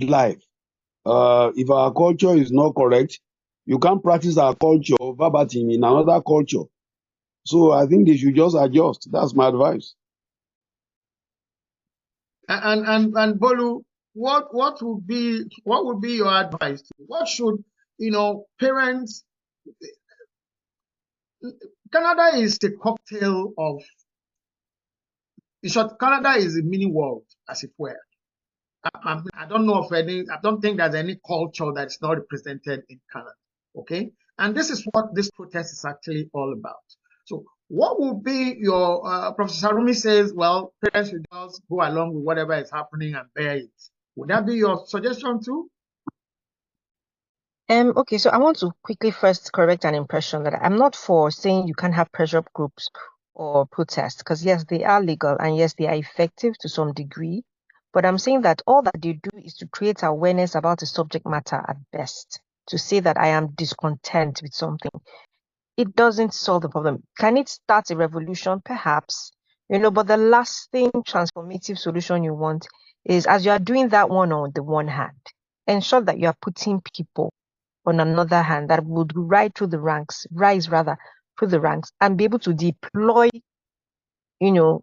life. If our culture is not correct, you can't practice our culture verbatim in another culture. So I think they should just adjust. That's my advice. And Bolu, what would be your advice? What should parents? Canada is the cocktail of. In short, Canada is a mini world, as it were. I don't know of any. I don't think there's any culture that's not represented in Canada. Okay, and this is what this protest is actually all about. So, what would be your Professor Sarumi says? Well, parents should just go along with whatever is happening and bear it. Would that be your suggestion too? Okay, so I want to quickly first correct an impression that I'm not for saying you can't have pressure groups or protests, because yes, they are legal and yes, they are effective to some degree. But I'm saying that all that they do is to create awareness about the subject matter at best, to say that I am discontent with something. It doesn't solve the problem. Can it start a revolution? Perhaps, but the lasting transformative solution you want is, as you are doing that one on the one hand, ensure that you are putting people on another hand that would rise through the ranks and be able to deploy, your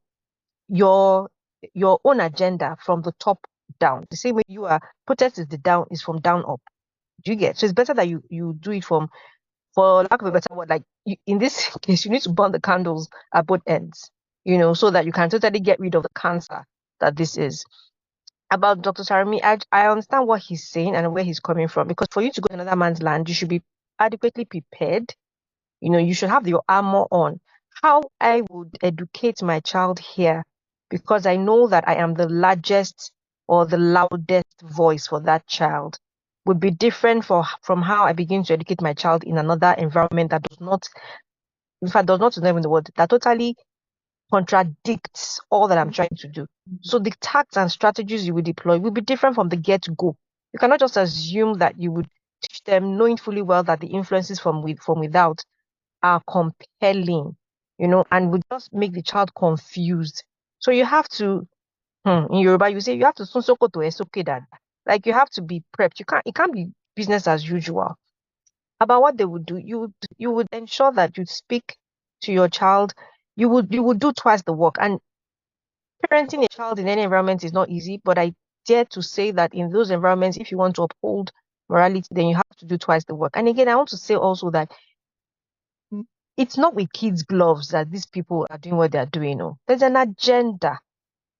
own agenda from the top down. The same way you are protest is from down up. Do you get? So it's better that you do it from, for lack of a better word, like in this case, you need to burn the candles at both ends, so that you can totally get rid of the cancer that this is. About Dr. Sarami, I understand what he's saying and where he's coming from, because for you to go to another man's land, you should be adequately prepared. You should have your armor on. How I would educate my child here, because I know that I am the largest or the loudest voice for that child, would be different from how I begin to educate my child in another environment that does not, in fact, does not know in the word, that totally contradicts all that I'm trying to do. So the tactics and strategies you will deploy will be different from the get-go. You cannot just assume that you would teach them knowing fully well that the influences from without are compelling, and would just make the child confused. So you have to, in Yoruba, you say you have to sunsoko to esoke that. Like you have to be prepped. It can't be business as usual. About what they would do, you would ensure that you speak to your child. You would do twice the work. And parenting a child in any environment is not easy, but I dare to say that in those environments, if you want to uphold morality, then you have to do twice the work. And again, I want to say also that it's not with kids' gloves that these people are doing what they're doing. No, there's an agenda.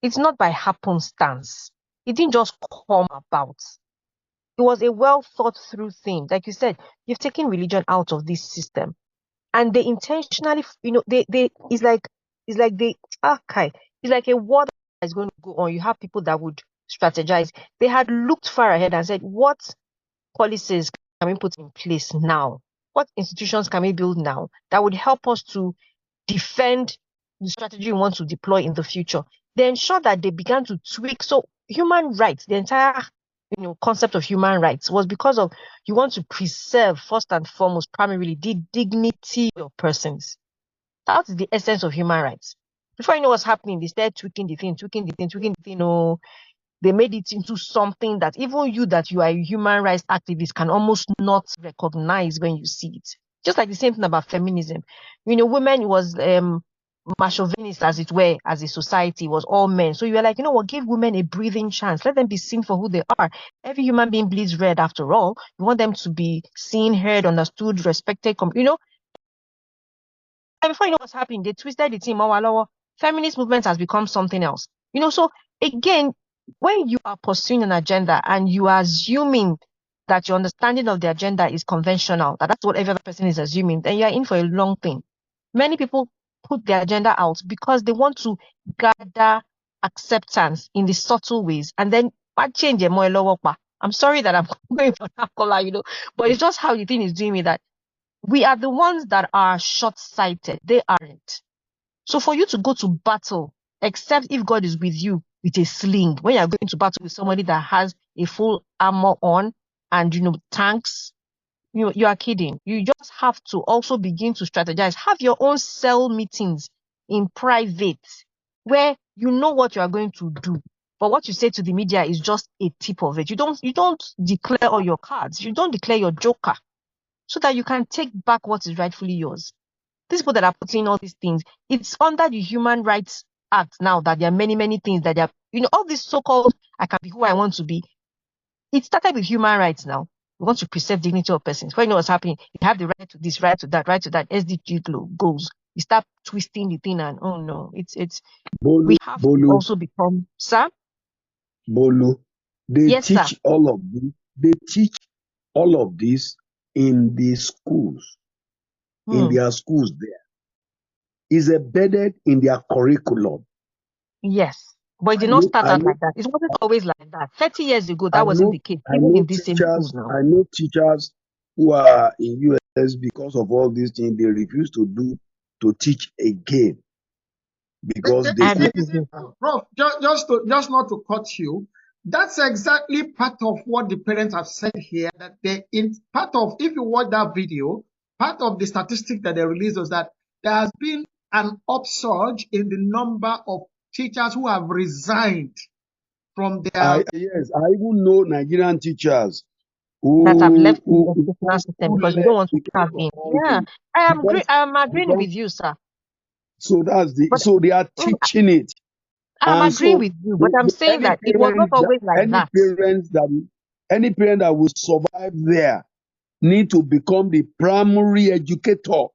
It's not by happenstance. It didn't just come about. It was a well thought through thing. Like you said, you've taken religion out of this system, and they intentionally, they it's like they okay, it's like a war that is going to go on. You have people that would strategize. They had looked far ahead and said, what policies can we put in place now? What institutions can we build now that would help us to defend the strategy we want to deploy in the future? They ensure that they began to tweak. So human rights, the entire concept of human rights was because of you want to preserve first and foremost, primarily the dignity of persons. That's the essence of human rights. Before you know what's happening, they start tweaking the thing. Oh, they made it into something that even you, that you are a human rights activist, can almost not recognize when you see it. Just like the same thing about feminism. Women was chauvinist, as it were, as a society, was all men. So you are like, what, give women a breathing chance. Let them be seen for who they are. Every human being bleeds red after all. You want them to be seen, heard, understood, respected. And before you know what's happening, they twisted the team. Feminist movement has become something else. So again, when you are pursuing an agenda and you are assuming that your understanding of the agenda is conventional, that's what every other person is assuming, then you are in for a long thing. Many people put their agenda out because they want to gather acceptance in the subtle ways, and then change a more lower. I'm sorry that I'm going for that color, but it's just how the thing is doing me that we are the ones that are short-sighted. They aren't. So for you to go to battle, except if God is with you with a sling, when you're going to battle with somebody that has a full armor on and, tanks, you are kidding. You just have to also begin to strategize. Have your own cell meetings in private where you know what you are going to do. But what you say to the media is just a tip of it. You don't declare all your cards. You don't declare your joker so that you can take back what is rightfully yours. These people that are putting all these things, it's under the Human Rights Act now that there are many, many things that they are, all this so-called, I can be who I want to be. It started with human rights now. We want to preserve dignity of persons. When you know what's happening, you have the right to this, right to that, right to that. SDG goes. You start twisting the thing and oh no, it's we have to also become, sir. Bolu, they Yes, sir. teach all of this. They teach all of this in the schools, in their schools there. Is embedded in their curriculum. Yes, but it did not start out like that. It wasn't always like that. 30 years ago, that wasn't the case. Even in these same schools now. I know teachers who are in US because of all these things, they refuse to teach again because Prof, just not to cut you, that's exactly part of what the parents have said here. That if you watch that video, part of the statistic that they released was that there has been an upsurge in the number of teachers who have resigned from their. Yes, I even know Nigerian teachers that have left the educational system because we don't want to carve in. Yeah, I am agreeing with you, sir. So so they are teaching it. I'm agreeing with you, but I'm saying that it was not always like that. Any parent that will survive there need to become the primary educator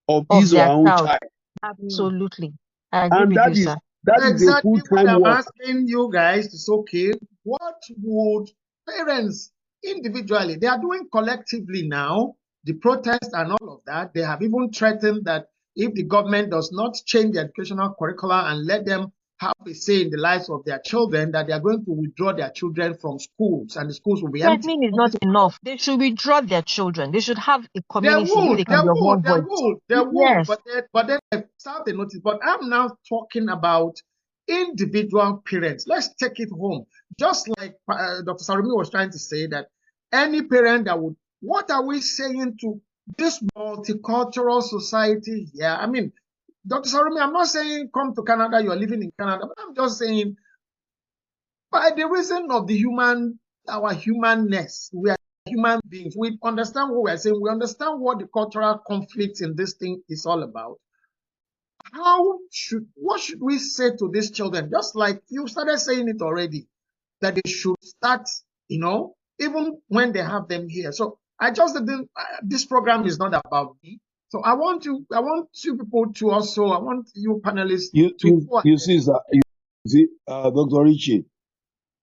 of his or her own child. Absolutely. I agree with you, sir. That is a full-time work. I'm asking you guys to say, okay, what would parents individually, they are doing collectively now, the protest and all of that. They have even threatened that if the government does not change the educational curricula and let them have a say in the lives of their children, that they are going to withdraw their children from schools and the schools will be empty. Threatening is not enough. They should withdraw their children. They should have a community. They would, but then they serve the notice. But I'm now talking about individual parents. Let's take it home. Just like Dr. Sarumi was trying to say that any parent that would, what are we saying to this multicultural society here? I mean, Dr. Sarumi, I'm not saying come to Canada, you're living in Canada, but I'm just saying by the reason of our humanness, we are human beings. We understand what we're saying. We understand what the cultural conflict in this thing is all about. What should we say to these children? Just like you started saying it already, that they should start, even when they have them here. So I just didn't, this program is not about me. So I want you people to also, I want you panelists you see, Dr. Richie,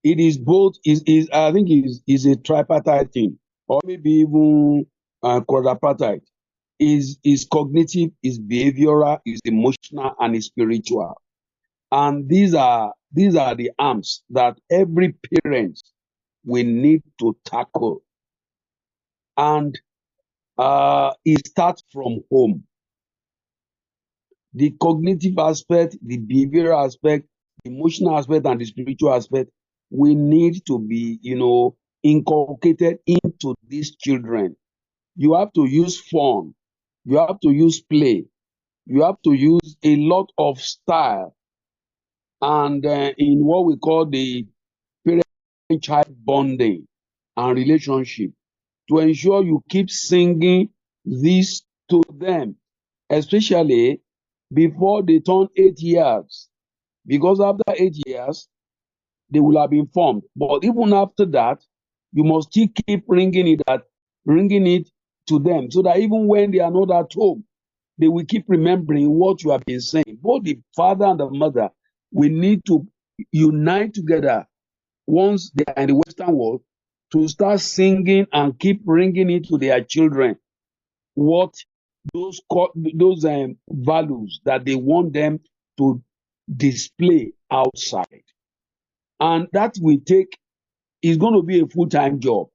it is both, I think is a tripartite thing, or maybe even quadripartite. Is cognitive, is behavioral, is emotional, and is spiritual. And these are the arms that every parent will need to tackle. And it starts from home. The cognitive aspect, the behavioral aspect, the emotional aspect, and the spiritual aspect will need to be, inculcated into these children. You have to use fun. You have to use play. You have to use a lot of style. And in what we call the parent-child bonding and relationship, to ensure you keep singing this to them, especially before they turn 8 years. Because after 8 years, they will have been formed. But even after that, you must still keep bringing it to them, so that even when they are not at home, they will keep remembering what you have been saying. Both the father and the mother, we need to unite together once they are in the Western world to start singing and keep bringing it to their children what those values that they want them to display outside. And that will take, is going to be a full-time job.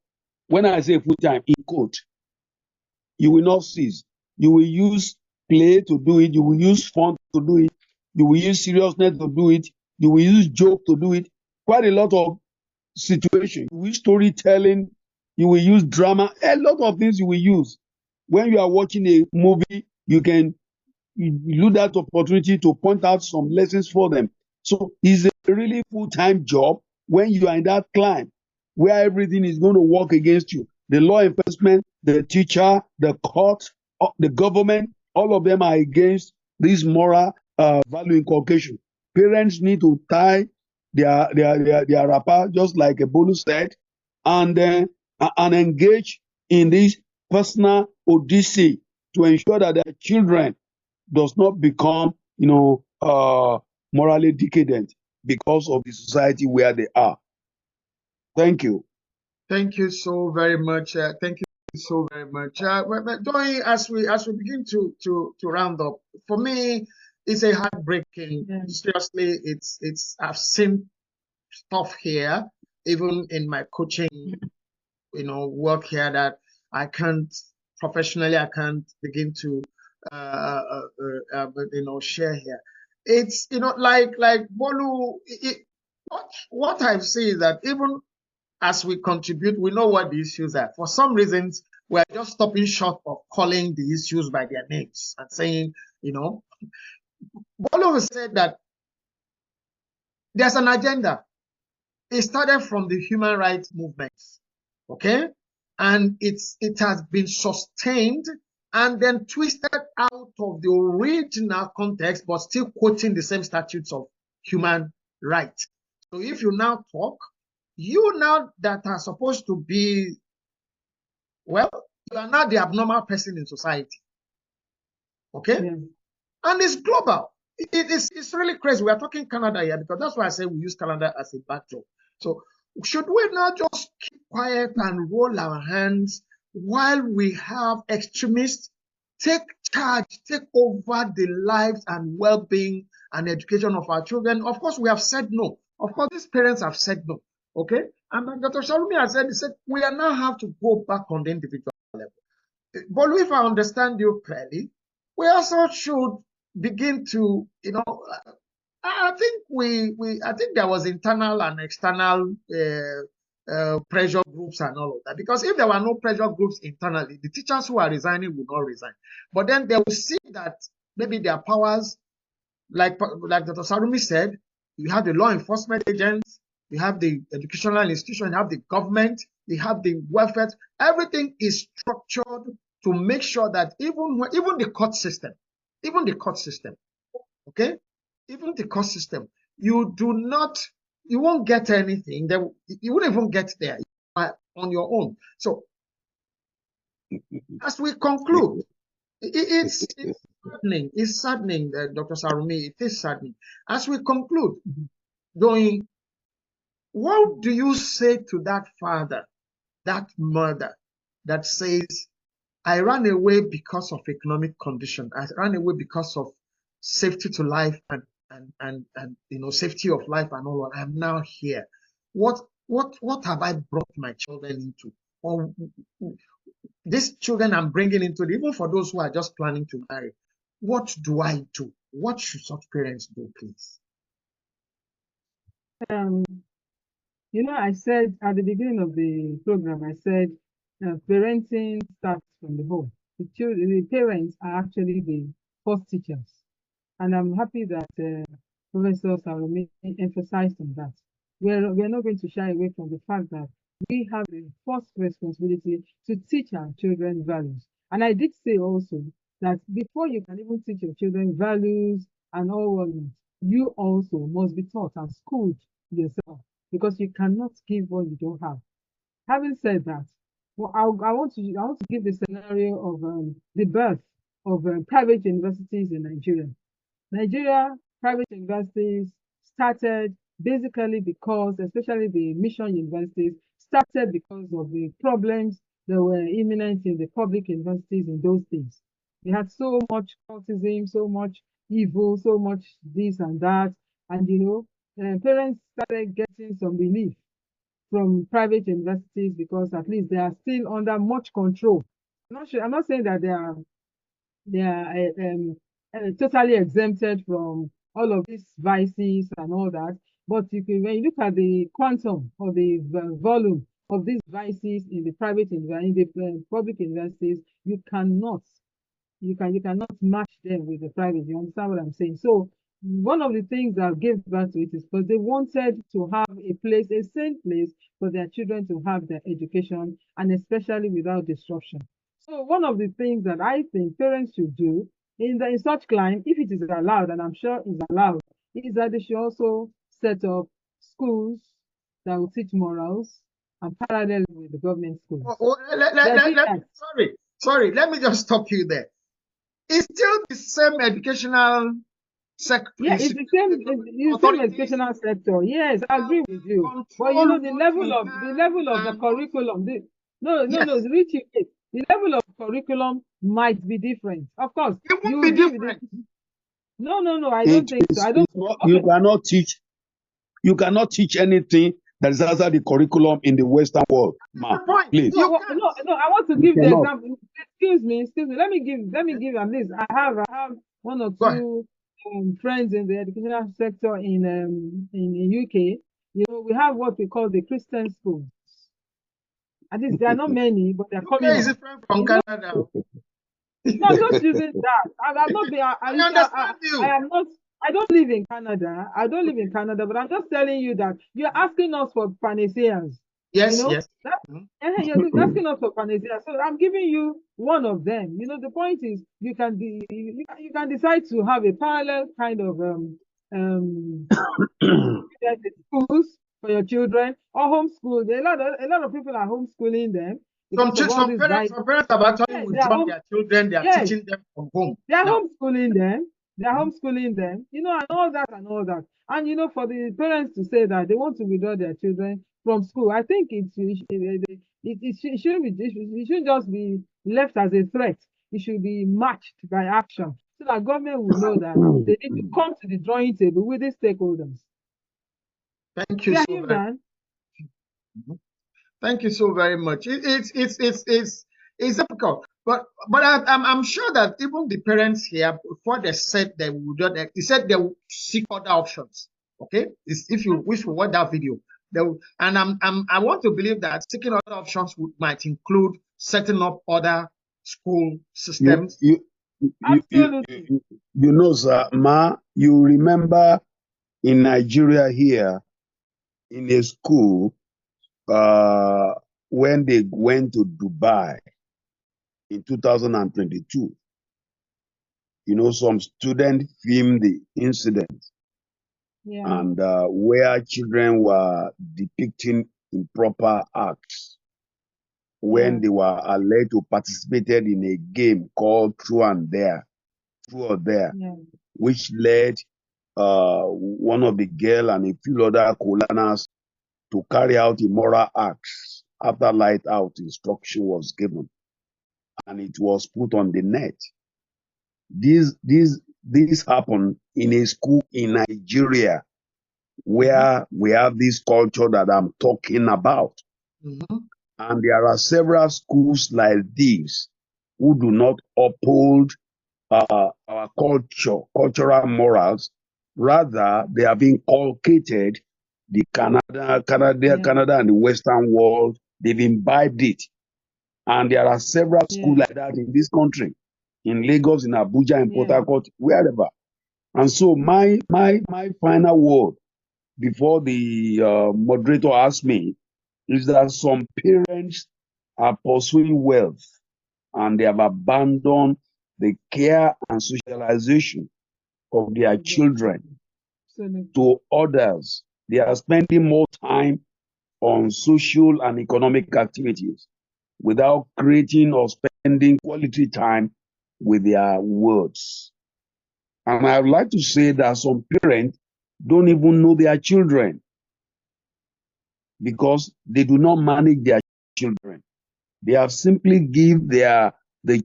When I say full-time, in quote, you will not cease. You will use play to do it. You will use fun to do it. You will use seriousness to do it. You will use joke to do it. Quite a lot of situation. You will use storytelling. You will use drama. A lot of things you will use. When you are watching a movie, you can use that opportunity to point out some lessons for them. So it's a really full-time job when you are in that climb where everything is going to work against you. The law enforcement, the teacher, the court, the government, all of them are against this moral value inculcation. Parents need to tie their wrapper, just like a Bolu said, and engage in this personal odyssey to ensure that their children does not become, morally decadent because of the society where they are. Thank you. Thank you so very much. Thank you so very much. Joy, as we begin to round up, for me, it's a heartbreaking. Yeah. Seriously, it's I've seen stuff here, even in my coaching, work here, that I can't professionally, I can't begin to share here. It's like Bolu. What I've seen is that even as we contribute, we know what the issues are. For some reasons, we are just stopping short of calling the issues by their names and saying, Bolu said that there's an agenda. It started from the human rights movements, okay? And it has been sustained and then twisted out of the original context, but still quoting the same statutes of human rights. So if you now talk, you now that are supposed to be, well, you are not the abnormal person in society, okay? Yeah. And it's global. It's really crazy. We are talking Canada here because that's why I say we use Canada as a backdrop. So should we not just keep quiet and roll our hands while we have extremists take charge, take over the lives and well-being and education of our children? Of course, we have said no. Of course, these parents have said no. Okay? And Dr. Shalumi has said, he said, we now have to go back on the individual level. But if I understand you clearly, we also should begin to, I think there was internal and external pressure groups and all of that. Because if there were no pressure groups internally, the teachers who are resigning would not resign. But then they will see that maybe their powers, like Dr. Salumi said, you have the law enforcement agents, you have the educational institution, you have the government, you have the welfare. Everything is structured to make sure that even the court system, okay, even the court system, you won't get anything. You won't even get there on your own. So, as we conclude, it's saddening. It's saddening, Dr. Sarumi. It is saddening. As we conclude, what do you say to that father, that mother, that says, I ran away because of economic condition. I ran away because of safety to life and safety of life and all that. I'm now here. What have I brought my children into? Or these children I'm bringing into, even for those who are just planning to marry, what do I do? What should such parents do, please? I said at the beginning of the program, I said parenting starts from the home. The parents are actually the first teachers. And I'm happy that Professor Salome emphasized on that. We're not going to shy away from the fact that we have the first responsibility to teach our children values. And I did say also that before you can even teach your children values and all that, you also must be taught and schooled yourself, because you cannot give what you don't have. Having said that, well, I want to give the scenario of the birth of private universities in Nigeria. Nigeria private universities started basically because, especially the mission universities, started because of the problems that were imminent in the public universities in those days. We had so much cultism, so much evil, so much this and that, and parents started getting some relief from private universities because at least they are still under much control. I'm not sure. I'm not saying that they are totally exempted from all of these vices and all that. But when you look at the quantum or the volume of these vices in the public universities, you cannot match them with the private. You understand what I'm saying? So one of the things that gave birth to it is because they wanted to have a safe place for their children to have their education, and especially without disruption. So one of the things that I think parents should do in such climate, if it is allowed, and I'm sure it's allowed, is that they should also set up schools that will teach morals and parallel with the government schools. Sorry, let me just stop you there. It's still the same educational sector. Yeah, it's the same educational sector. Yes, I agree with you. But the level of the curriculum, Richie, the level of curriculum might be different. Of course, it won't be different. No, I don't think so. I don't. You cannot teach anything that is outside the curriculum in the Western world, ma. Please. No, I want to give the example. Excuse me. Let me give at least. I have one or two friends in the educational sector in UK. We have what we call the Christian schools. At least there are not many, but they're coming. Is a friend from Canada. No, just using that. I understand you. I don't live in Canada. But I'm just telling you that you're asking us for panaceas. Yes. You're asking us for panaceas. So I'm giving you one of them. The point is you can decide to have a parallel kind of schools for your children or homeschool. A lot of people are homeschooling them. Some parents have actually withdrawn their children. They are teaching them from home. They are homeschooling them. And all that. And for the parents to say that they want to withdraw their children from school, I think it shouldn't just be left as a threat. It should be matched by action, so that government will know that they need to come to the drawing table with the stakeholders. Thank you so much. Thank you so very much. It's difficult, but I'm sure that even the parents here, before they said they would do that, they said they would seek other options. Okay, if you wish to watch that video, I want to believe that seeking other options might include setting up other school systems. Absolutely. Sir, ma, you remember in Nigeria here, in a school, when they went to Dubai in 2022, some students filmed the incident, and where children were depicting improper acts when they were alleged to participated in a game called True or Dare, which led one of the girl and a few other co-learners to carry out immoral acts after light out instruction was given, and it was put on the net. This happened in a school in Nigeria where we have this culture that I'm talking about. And there are several schools like this who do not uphold our cultural morals. Rather, they have inculcated the Canada and the Western world. They've imbibed it. And there are several schools like that in this country, in Lagos, in Abuja, in Port Harcourt, wherever. And so my final word before the moderator asked me is that some parents are pursuing wealth and they have abandoned the care and socialization of their children to others. They are spending more time on social and economic activities without creating or spending quality time with their words. And I would like to say that some parents don't even know their children because they do not manage their children. They have simply give the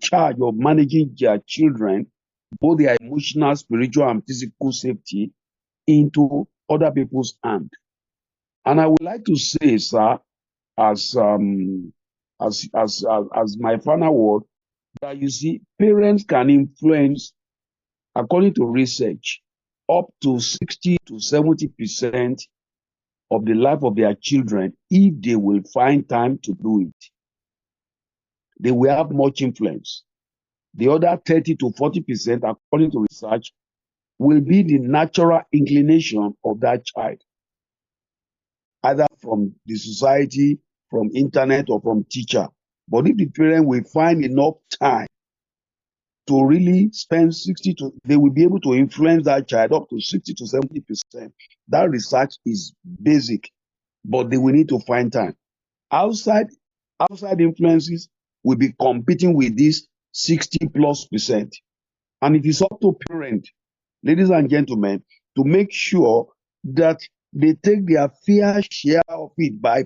charge of managing their children, both their emotional, spiritual, and physical safety, into other people's hand. And I would like to say, sir, as my final word, that you see, parents can influence, according to research, up to 60 to 70% of the life of their children if they will find time to do it. They will have much influence. The other 30 to 40%, according to research, will be the natural inclination of that child, either from the society, from internet, or from teacher. But if the parent will find enough time to really spend 60 to, they will be able to influence that child up to 60 to 70%. That research is basic, but they will need to find time. Outside influences will be competing with this 60+%. And it is up to parent, ladies and gentlemen, to make sure that they take their fair share of it by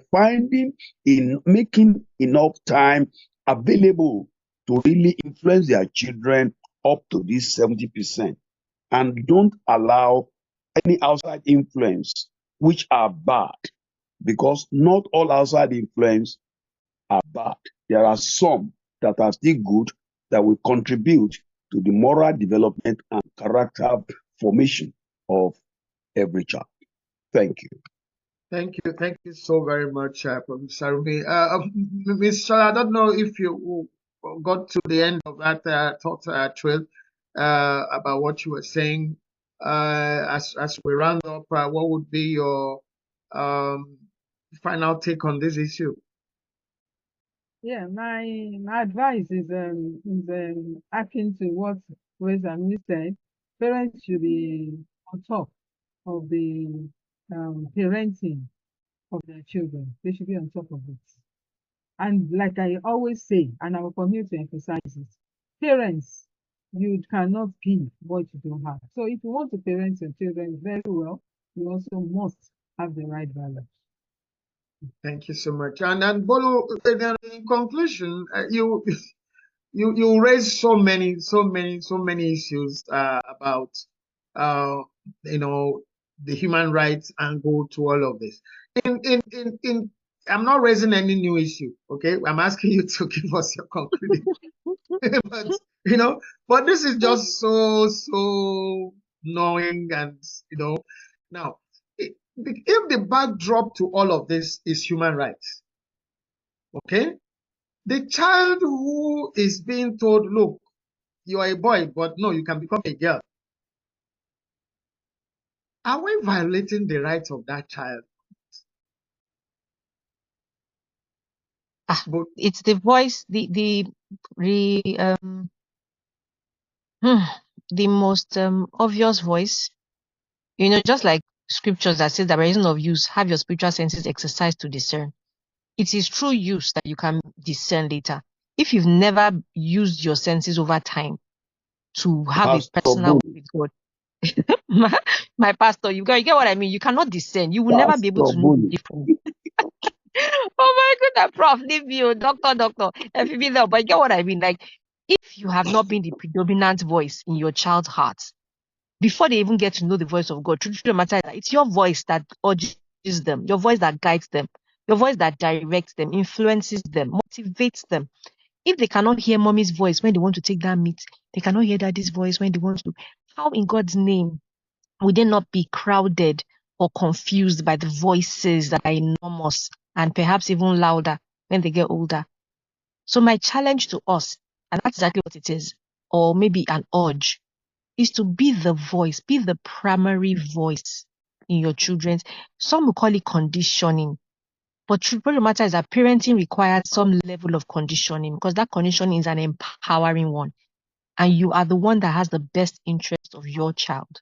making enough time available to really influence their children up to this 70%. And don't allow any outside influence, which are bad, because not all outside influence are bad. There are some that are still good that will contribute to the moral development and character formation of every child. Thank you. Thank you. Thank you so very much, Professor Rumi. Ms. Shaw, I don't know if you got to the end of that thought trail about what you were saying. As we round up, what would be your final take on this issue? Yeah, my advice is akin to what Reza said. Parents should be on top of the parenting of their children. They should be on top of it. And like I always say, and I will continue to emphasize it, parents, you cannot give what you don't have. So if you want to parent your children very well, you also must have the right values. Thank you so much. And Bolu, in conclusion, you raised so many issues about the human rights angle to all of this. I'm not raising any new issue, okay? I'm asking you to give us your conclusion. but this is just so knowing, and now if the backdrop to all of this is human rights, okay, the child who is being told, look, you are a boy, but no, you can become a girl, are we violating the rights of that child? It's the voice, the most obvious voice, just like scriptures that says that by reason of use, have your spiritual senses exercised to discern. It is through use that you can discern later. If you've never used your senses over time to have a personal with God, my pastor, you get what I mean? You cannot discern. You will never be able to know the difference. Oh my goodness, Prof, leave you, doctor, FB, but you get what I mean? Like, if you have not been the predominant voice in your child's heart, before they even get to know the voice of God, truth of the matter is that it's your voice that urges them, your voice that guides them, your voice that directs them, influences them, motivates them. If they cannot hear mommy's voice when they want to take that meat, they cannot hear daddy's voice when they want to. How in God's name would they not be crowded or confused by the voices that are enormous and perhaps even louder when they get older? So my challenge to us, and that's exactly what it is, or maybe an urge, is to be the voice, be the primary voice in your children's. Some will call it conditioning, but truth of the matter is that parenting requires some level of conditioning, because that conditioning is an empowering one, and you are the one that has the best interest of your child.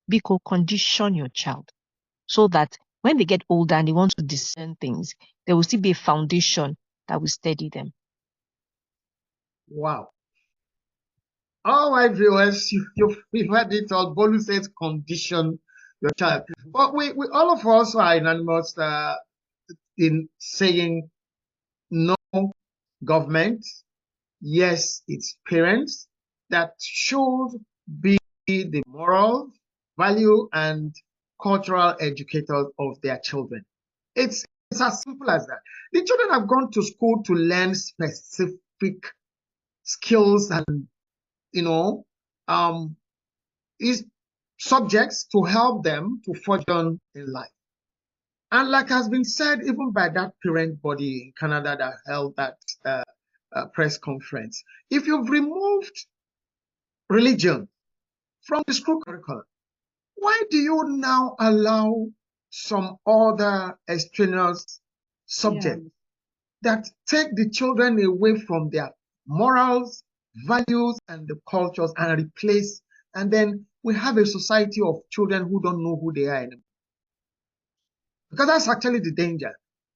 Because condition your child so that when they get older and they want to discern things, there will still be a foundation that will steady them. Wow. All my viewers, you've heard it all. Bolu says condition your child. But we all of us are unanimous in saying no government. Yes, it's parents that should be the moral, value, and cultural educators of their children. It's as simple as that. The children have gone to school to learn specific skills and is subjects to help them to forge on in life. And like has been said, even by that parent body in Canada that held that press conference, if you've removed religion from the school curriculum, why do you now allow some other extraneous subjects that take the children away from their morals, values, and the cultures and replace, and then we have a society of children who don't know who they are anymore? Because that's actually the danger.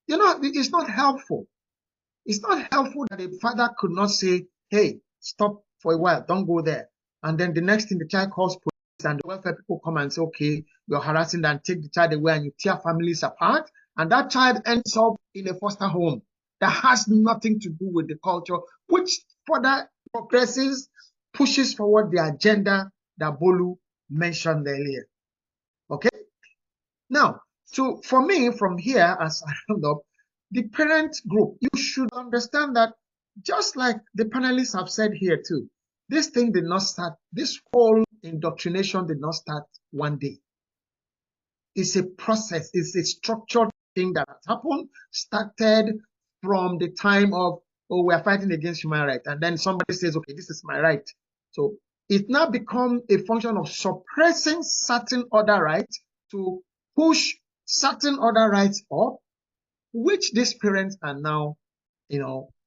It's not helpful. It's not helpful that a father could not say, hey, stop for a while, don't go there. And then the next thing, the child calls police and the welfare people come and say, okay, you're harassing and take the child away, and you tear families apart. And that child ends up in a foster home that has nothing to do with the culture, which further progresses, pushes forward the agenda that Bolu mentioned earlier. Okay? Now, so for me, from here, as I round up, the parent group, you should understand that just like the panelists have said here too, this thing did not start, this whole indoctrination did not start one day. It's a process, it's a structured thing that has happened, started from the time of, oh, we're fighting against human rights. And then somebody says, okay, this is my right. So it now becomes a function of suppressing certain other rights to push certain other rights up, which these parents are now,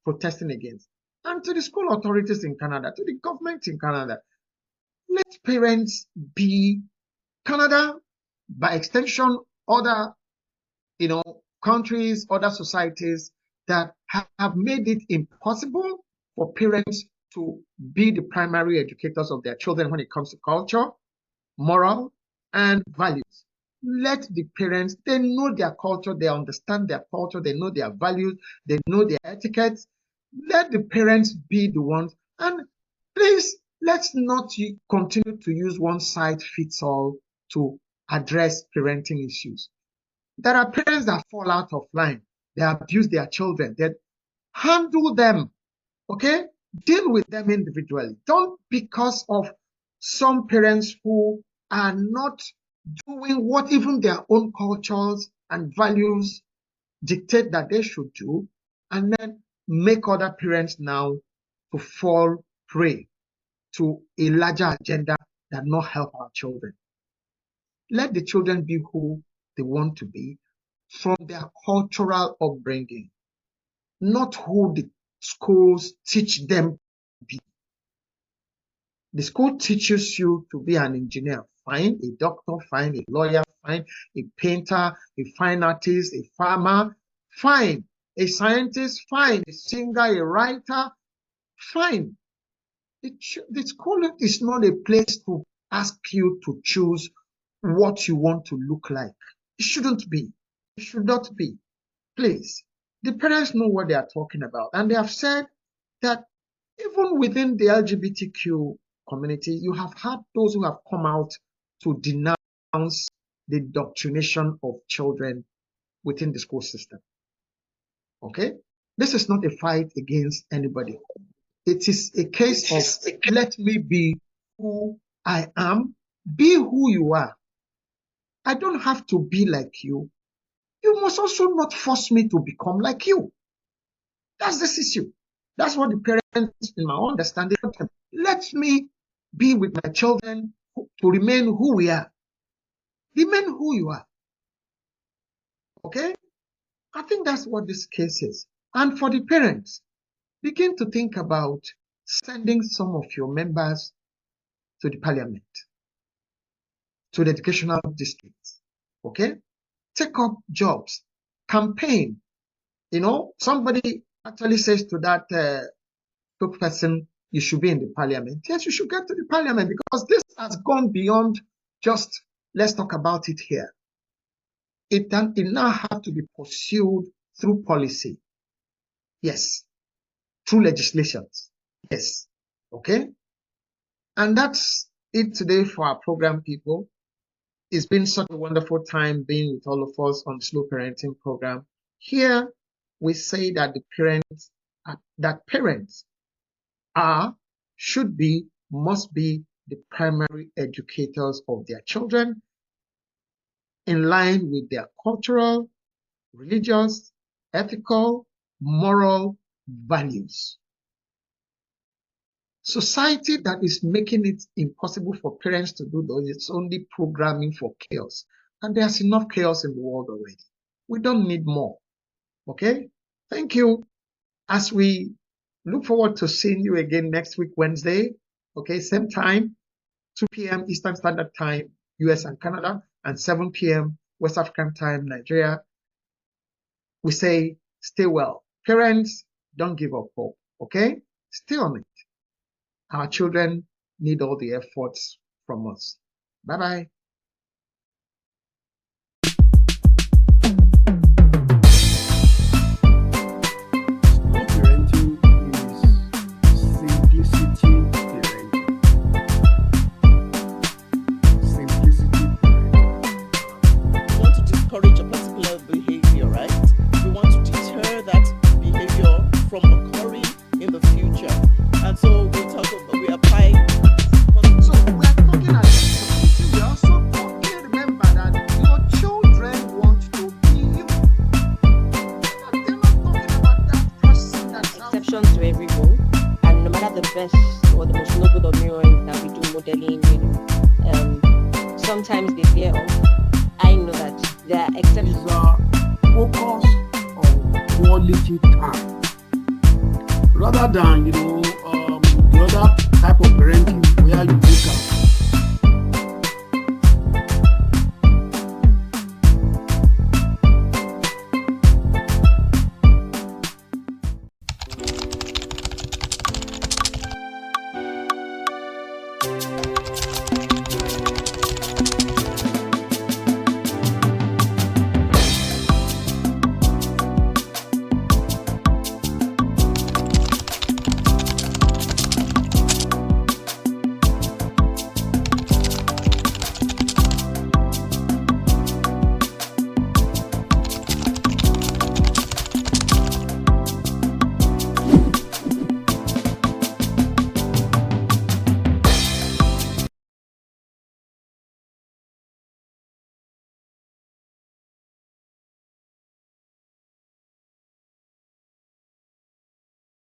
protesting against. And to the school authorities in Canada, to the government in Canada, let parents be Canada, by extension, other, countries, other societies that have made it impossible for parents to be the primary educators of their children when it comes to culture, moral, and values. Let the parents, they know their culture, they understand their culture, they know their values, they know their etiquettes. Let the parents be the ones. And please, let's not continue to use one size fits all to address parenting issues. There are parents that fall out of line. They abuse their children. They handle them, okay? Deal with them individually. Don't, because of some parents who are not doing what even their own cultures and values dictate that they should do, and then make other parents now to fall prey to a larger agenda that not help our children. Let the children be who they want to be from their cultural upbringing, not who the schools teach them to be. The school teaches you to be an engineer, fine, a doctor, fine, a lawyer, fine, a painter, a fine artist, a farmer, fine, a scientist, fine, a singer, a writer, fine. The school is not a place to ask you to choose what you want to look like. It shouldn't be. It should not be. Please, the parents know what they are talking about. And they have said that even within the LGBTQ community, you have had those who have come out to denounce the indoctrination of children within the school system. Okay? This is not a fight against anybody. It is a case of let me be who I am, be who you are. I don't have to be like you. You must also not force me to become like you. That's this issue. That's what the parents, in my understanding, let me be with my children to remain who we are. Remain who you are. Okay? I think that's what this case is. And for the parents, begin to think about sending some of your members to the parliament, to the educational districts. Okay? Take up jobs, campaign. Somebody actually says to that spokesperson you should be in the parliament. Yes, you should get to the parliament, because this has gone beyond just let's talk about it here. It now has to be pursued through policy. Yes. Through legislations. Yes. Okay. And that's it today for our program, people. It's been such a wonderful time being with all of us on the Slow Parenting program. Here we say that parents should be, must be the primary educators of their children, in line with their cultural, religious, ethical, moral values. Society that is making it impossible for parents to do those, it's only programming for chaos. And there's enough chaos in the world already. We don't need more. Okay? Thank you. As we look forward to seeing you again next week, Wednesday. Okay, same time, 2 p.m. Eastern Standard Time, US and Canada, and 7 p.m. West African Time, Nigeria. We say, stay well. Parents, don't give up hope. Okay? Stay on it. Our children need all the efforts from us. Bye-bye. Slow parenting is simplicity parenting. Simplicity parenting. We want to discourage a particular behavior, right? We want to deter that behavior from occurring in the future. And so we apply. So we are talking about community. We also remember that your children want to be you. They're not talking about that person that's out. Exceptions to every rule, and no matter the best or the most noble of mirrorings that we do modeling, sometimes they veer off. I know that there are exceptions. Is focus on quality time rather than the other type of parenting where you look at